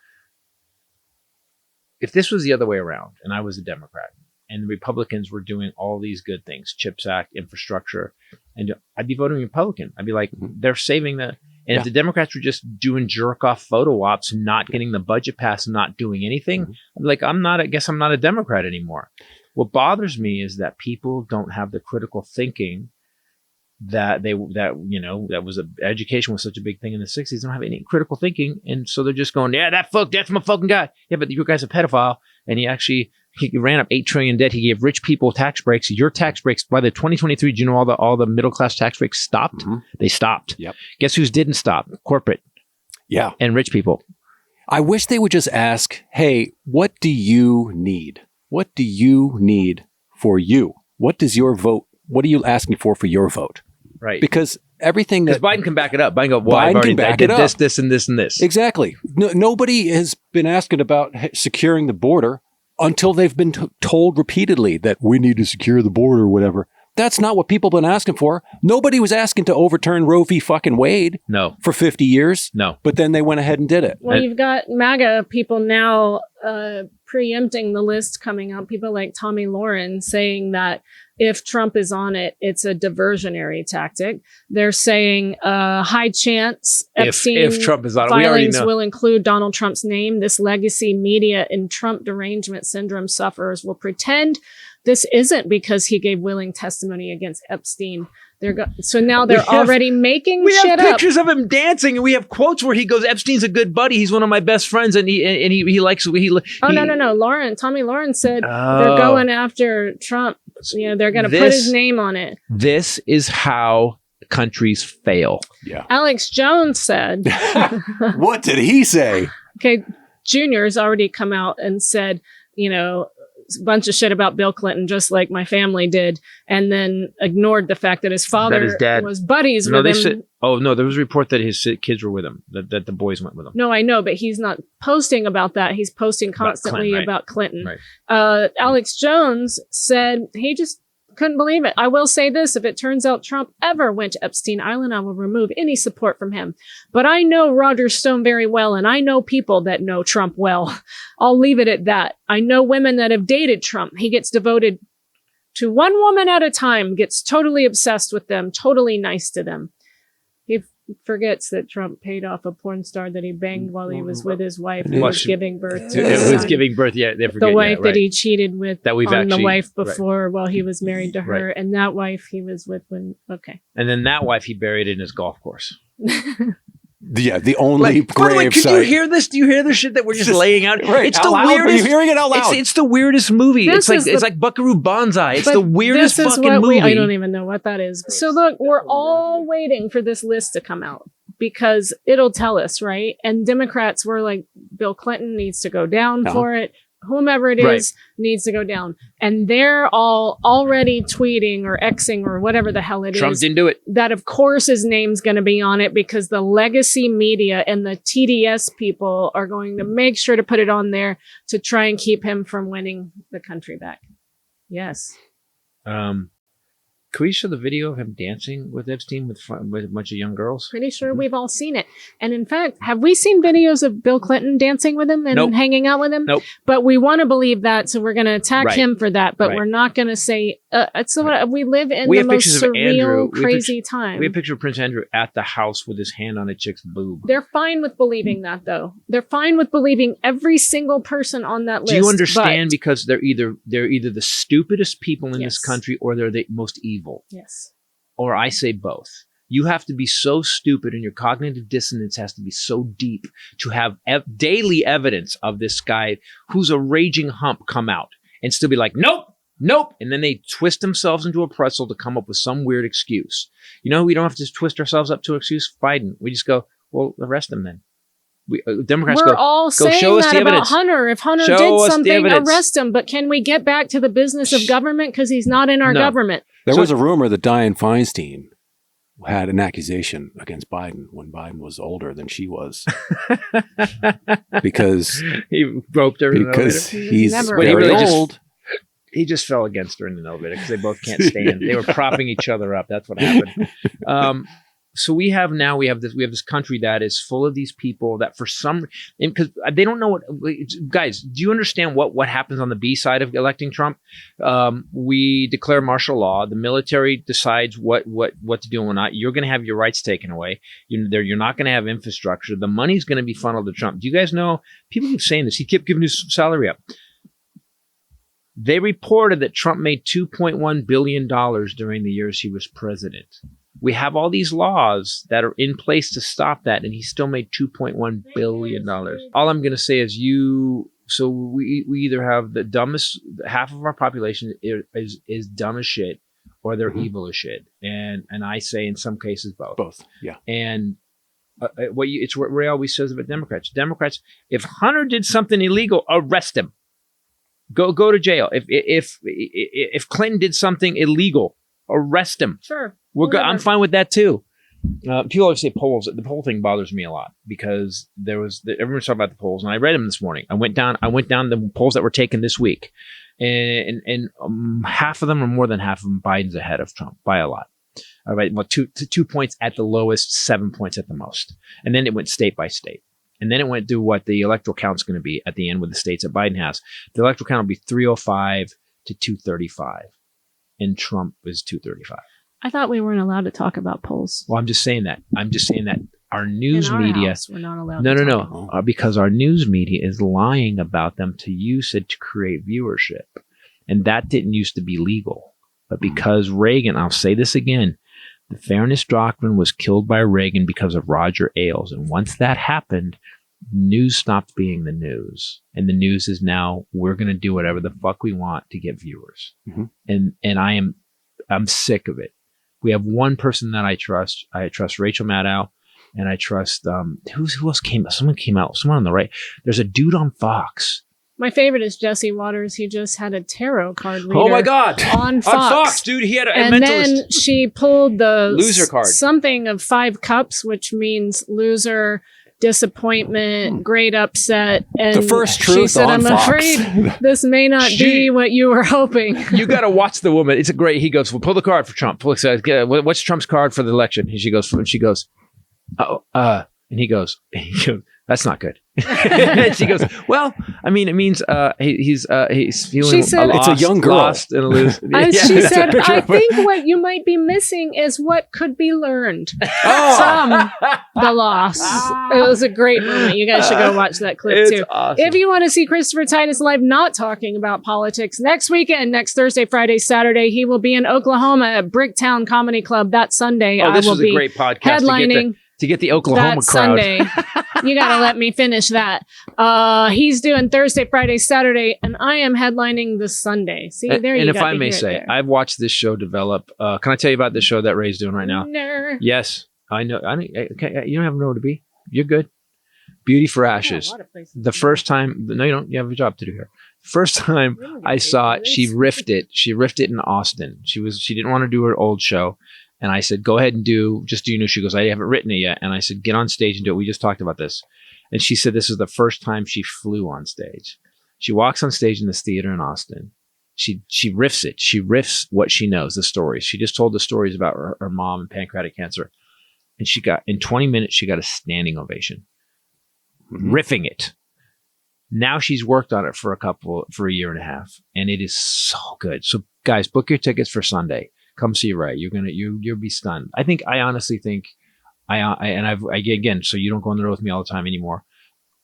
If this was the other way around and I was a Democrat and the Republicans were doing all these good things, CHIPS Act, infrastructure, and I'd be voting Republican. I'd be like, they're saving the... And if the Democrats were just doing jerk-off photo ops, not getting the budget passed, not doing anything, I'd be like, I guess I'm not a Democrat anymore. What bothers me is that people don't have the critical thinking that education was such a big thing in the 60s. They don't have any critical thinking. And so they're just going, that's my fucking guy. Yeah, but your guy's a pedophile. And he ran up $8 trillion debt. He gave rich people tax breaks. Your tax breaks by the 2023, do you know all the middle class tax breaks stopped? Mm-hmm. They stopped. Yep. Guess who's didn't stop? Corporate. Yeah. And rich people. I wish they would just ask, hey, what do you need? What do you need for you? What does your vote? What are you asking for your vote? Right. Because everything that Biden can back it up. Biden go, well, I did this, and this, and this. Exactly. Nobody has been asking about securing the border until they've been told repeatedly that we need to secure the border or whatever. That's not what people have been asking for. Nobody was asking to overturn Roe v. fucking Wade. No. For 50 years. No. But then they went ahead and did it. Well, you've got MAGA people now preempting the list coming up. People like Tommy Lauren saying that if Trump is on it, it's a diversionary tactic. They're saying high chance Epstein if Trump is on it, filings will include Donald Trump's name. This legacy media and Trump derangement syndrome sufferers will pretend this isn't because he gave willing testimony against Epstein. So now they're already making we shit have up. pictures of him dancing, and we have quotes where he goes, "Epstein's a good buddy. He's one of my best friends, and he likes." No. Tommy Lawrence said they're going after Trump. You know, they're going to put his name on it. This is how countries fail. Yeah. Alex Jones said, What did he say? okay, Junior has already come out and said, you know, a bunch of shit about Bill Clinton, just like my family did, and then ignored the fact that his father That his dad was buddies with him. Said, there was a report that his kids were with him, that the boys went with him. No, I know, but he's not posting about that. He's posting constantly about Clinton. Right. Alex Jones said he just couldn't believe it. I will say this, if it turns out Trump ever went to Epstein Island, I will remove any support from him. But I know Roger Stone very well, and I know people that know Trump well. I'll leave it at that. I know women that have dated Trump. He gets devoted to one woman at a time, gets totally obsessed with them, totally nice to them. He forgets that Trump paid off a porn star that he banged while he was with his wife who was giving birth to his son. Was giving birth, yeah. They forget, the wife that he cheated with that we've on actually, the wife before while he was married to her. Right. And that wife he was with when, okay. And then that wife he buried in his golf course. Yeah, the only grave Can site. you hear this? Do you hear the shit that we're just laying out? Right, It's out the loud? weirdest. Are you hearing it out loud? It's the weirdest movie. This It's like Buckaroo Banzai. It's the weirdest this is fucking what movie. I don't even know what that is. So look, we're all waiting for this list to come out because it'll tell us, right? And Democrats were like, Bill Clinton needs to go down for it. Whomever it is needs to go down. And they're all already tweeting or Xing or whatever the hell it Trump is. didn't do it. That of course his name's going to be on it because the legacy media and the TDS people are going to make sure to put it on there to try and keep him from winning the country back. Yes. Can we show the video of him dancing with Epstein with a bunch of young girls? Pretty sure we've all seen it. And in fact, have we seen videos of Bill Clinton dancing with him and Nope. hanging out with him? Nope. But we want to believe that, so we're going to attack Right. him for that. But Right. we're not going to say, we live in We the have most pictures of surreal, Andrew. crazy time. We have a picture of Prince Andrew at the house with his hand on a chick's boob. They're fine with believing that, though. They're fine with believing every single person on that list. Do you understand? but- Because they're either the stupidest people in Yes. this country, or they're the most evil. Yes. Or I say both. You have to be so stupid, and your cognitive dissonance has to be so deep to have daily evidence of this guy who's a raging hump come out and still be like, nope. And then they twist themselves into a pretzel to come up with some weird excuse. You know, we don't have to twist ourselves up to an excuse. Biden. We just go, well, arrest him then. Democrats We're all saying show us that the about evidence. Hunter. If Hunter Show did us the something, evidence. arrest him. But can we get back to the business of government? Because he's not in our No. government. There was a rumor that Dianne Feinstein had an accusation against Biden when Biden was older than she was. because He roped her in an because elevator. he's Never- But he very really just- old. He just fell against her in an elevator because they both can't stand. They were propping each other up. That's what happened. So we have this country that is full of these people that for some, because they don't know what, guys, do you understand what happens on the B side of electing Trump? We declare martial law. The military decides what to do and what not. You're going to have your rights taken away. You're not going to have infrastructure. The money's going to be funneled to Trump. Do you guys know? People keep saying this. He kept giving his salary up. They reported that Trump made $2.1 billion during the years he was president. We have all these laws that are in place to stop that, and he still made $2.1 billion. All I'm going to say is we either have the dumbest, half of our population is dumb as shit, or they're evil as shit. And I say in some cases both. Both, yeah. And it's what Ray always says about Democrats. Democrats, if Hunter did something illegal, arrest him. Go to jail. If Clinton did something illegal, arrest him. Sure. I'm fine with that too. People always say polls. The poll thing bothers me a lot because everyone's talking about the polls, and I read them this morning. I went down the polls that were taken this week, and half of them, or more than half of them, Biden's ahead of Trump by a lot. All right, well, 2 points at the lowest, 7 points at the most, and then it went state by state. And then it went to what the electoral count's going to be at the end with the states that Biden has. The electoral count will be 305 to 235. And Trump is 235. I thought we weren't allowed to talk about polls. Well, I'm just saying that. Our news In our media. house, we're not allowed No, to no, talk. no. Because our news media is lying about them to use it to create viewership. And that didn't used to be legal. But because Reagan, I'll say this again, The fairness doctrine was killed by Reagan because of Roger Ailes. And once that happened, news stopped being the news. And the news is now, we're going to do whatever the fuck we want to get viewers. And I'm sick of it. We have one person that I trust. I trust Rachel Maddow, and I trust who else came out? Someone came out. Someone on the right. There's a dude on Fox. My favorite is Jesse Waters. He just had a tarot card reader. Oh my God! On Fox. On Fox, dude. He had a and mentalist. then she pulled the loser card. Something of 5 cups, which means loser, disappointment, great upset. And The first truth she said, on I'm Fox. afraid this may not be what you were hoping. You got to watch the woman. It's a great. He goes, well, pull the card for Trump. What's Trump's card for the election? And she goes, and he goes, that's not good. And she goes, well, I mean, it means he's feeling She said, it's a young girl. lost and loose. She said, I think what you might be missing is what could be learned from the loss. It was a great moment. You guys should go watch that clip too. Awesome. If you want to see Christopher Titus live not talking about politics next weekend, next Thursday, Friday, Saturday, he will be in Oklahoma at Bricktown Comedy Club that Sunday. This I will was a be great podcast headlining to get the Oklahoma that crowd. Sunday. You got to let me finish that. He's doing Thursday, Friday, Saturday, and I am headlining this Sunday. See, there you go. And if I may say, I've watched this show develop. Can I tell you about the show that Ray's doing right now? No. Yes, I know. Okay, you don't have nowhere to be. You're good. Beauty for Ashes. The first time, no, you don't. You have a job to do here. First time I saw it, she riffed it. She riffed it in Austin. She didn't want to do her old show. And I said, go ahead and just do new. She goes, I haven't written it yet. And I said, get on stage and do it. We just talked about this. And she said, this is the first time she flew on stage. She walks on stage in this theater in Austin. She riffs it. She riffs what she knows, the stories. She just told the stories about her mom and pancreatic cancer. And in 20 minutes, she got a standing ovation. Riffing it. Now she's worked on it for a year and a half. And it is so good. So guys, book your tickets for Sunday. Come see Ray. You'll be stunned. I honestly think, again, so you don't go on the road with me all the time anymore.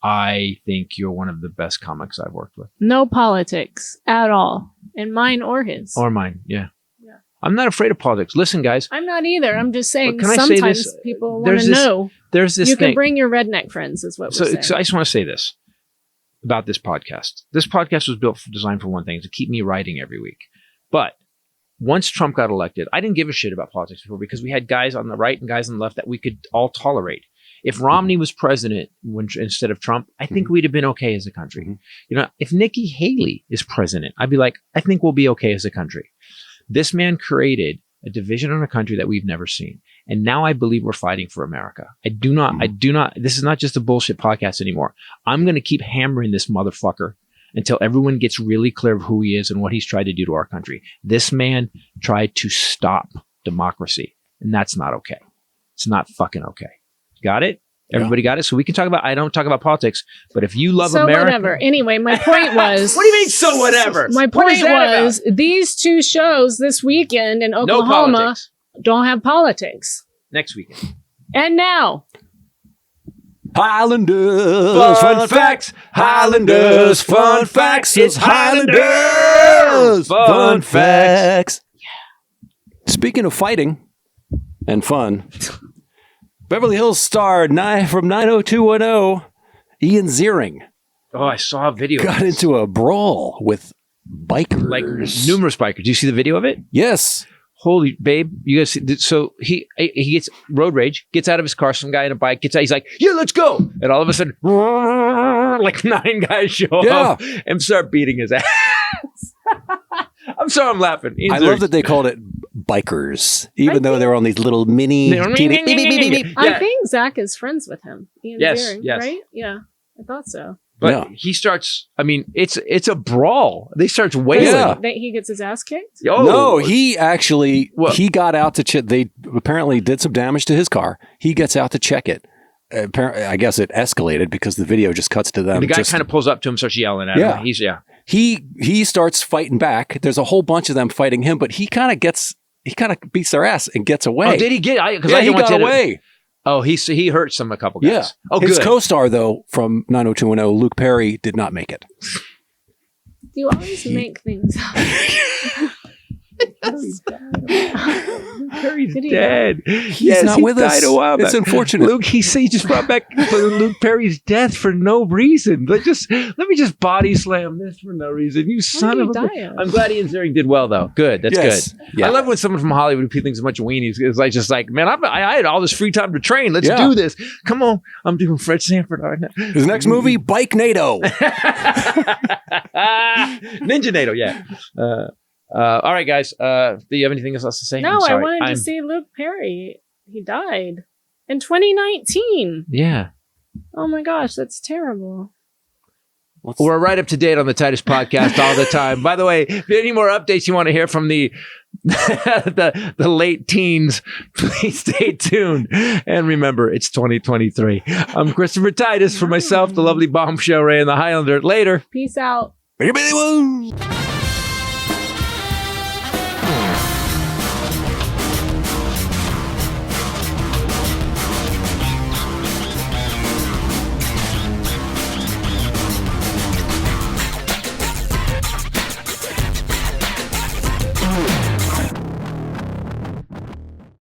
I think you're one of the best comics I've worked with. No politics at all, in mine or his. Or mine, yeah. I'm not afraid of politics. Listen, guys. I'm not either. I'm just saying Can I say sometimes this? people want to know. There's this you thing. can bring your redneck friends, is what we're saying. So I just want to say this about this podcast. This podcast was designed for one thing, to keep me writing every week. But once Trump got elected, I didn't give a shit about politics before because we had guys on the right and guys on the left that we could all tolerate. If Romney was president instead of Trump, I think we'd have been okay as a country. If Nikki Haley is president, I'd be like, I think we'll be okay as a country. This man created a division in our country that we've never seen. And now I believe we're fighting for America. I do not, this is not just a bullshit podcast anymore. I'm going to keep hammering this motherfucker until everyone gets really clear of who he is and what he's tried to do to our country. This man tried to stop democracy, and that's not okay. It's not fucking okay. Got it? Everybody got it? So we can talk about, I don't talk about politics, but if you love America. Whatever. Anyway, my point was. What do you mean, so whatever? My point was these two shows this weekend in Oklahoma don't have politics. Next weekend. And now. Highlanders, fun facts. Highlanders, fun facts. It's Highlanders, fun facts. Yeah. Speaking of fighting and fun, Beverly Hills star from 90210, Ian Ziering. Oh, I saw a video. Got into a brawl with bikers. Like numerous bikers. Do you see the video of it? Yes. Holy babe, you guys see, so he gets road rage, gets out of his car, some guy on a bike gets out, he's like, yeah, let's go. And all of a sudden, like 9 guys show up and start beating his ass. I'm sorry, I'm laughing. I love that they called it bikers, even though they were on these little mini. I think Zach is friends with him. Ian Ziering, yes. Right? Yeah, I thought so. But he starts, it's a brawl. They start wailing. He gets his ass kicked? Oh. No, he actually, he got out to check. They apparently did some damage to his car. He gets out to check it. Apparently, I guess it escalated because the video just cuts to them. And the guy kind of pulls up to him, starts yelling at him. He starts fighting back. There's a whole bunch of them fighting him, but he kind of beats their ass and gets away. Oh, did he get? He got away. Oh, he hurt a couple guys. Yeah. Oh, his good. co-star though from 90210, Luke Perry, did not make it. You always make things up. Perry's Did he dead. He's not with us. Died a while It's back. unfortunate. Luke, he just brought back Luke Perry's death for no reason. Let me just body slam this for no reason. You son of a bitch. I'm glad Ian Ziering did well, though. Good. That's good. Yeah. I love when someone from Hollywood who thinks a bunch of weenies is like, just like, man, I had all this free time to train. Let's do this. Come on. I'm doing Fred Sanford right now. His next movie, Bike NATO. Ninja NATO, yeah. All right, guys. Do you have anything else to say? No, I wanted to see Luke Perry. He died in 2019. Yeah. Oh my gosh, that's terrible. We're right up to date on the Titus Podcast all the time. By the way, if you have any more updates you want to hear from the the late teens, please stay tuned. And remember, it's 2023. I'm Christopher Titus. For myself, the lovely Bomb Show, Ray and the Highlander. Later. Peace out. Everybody woo!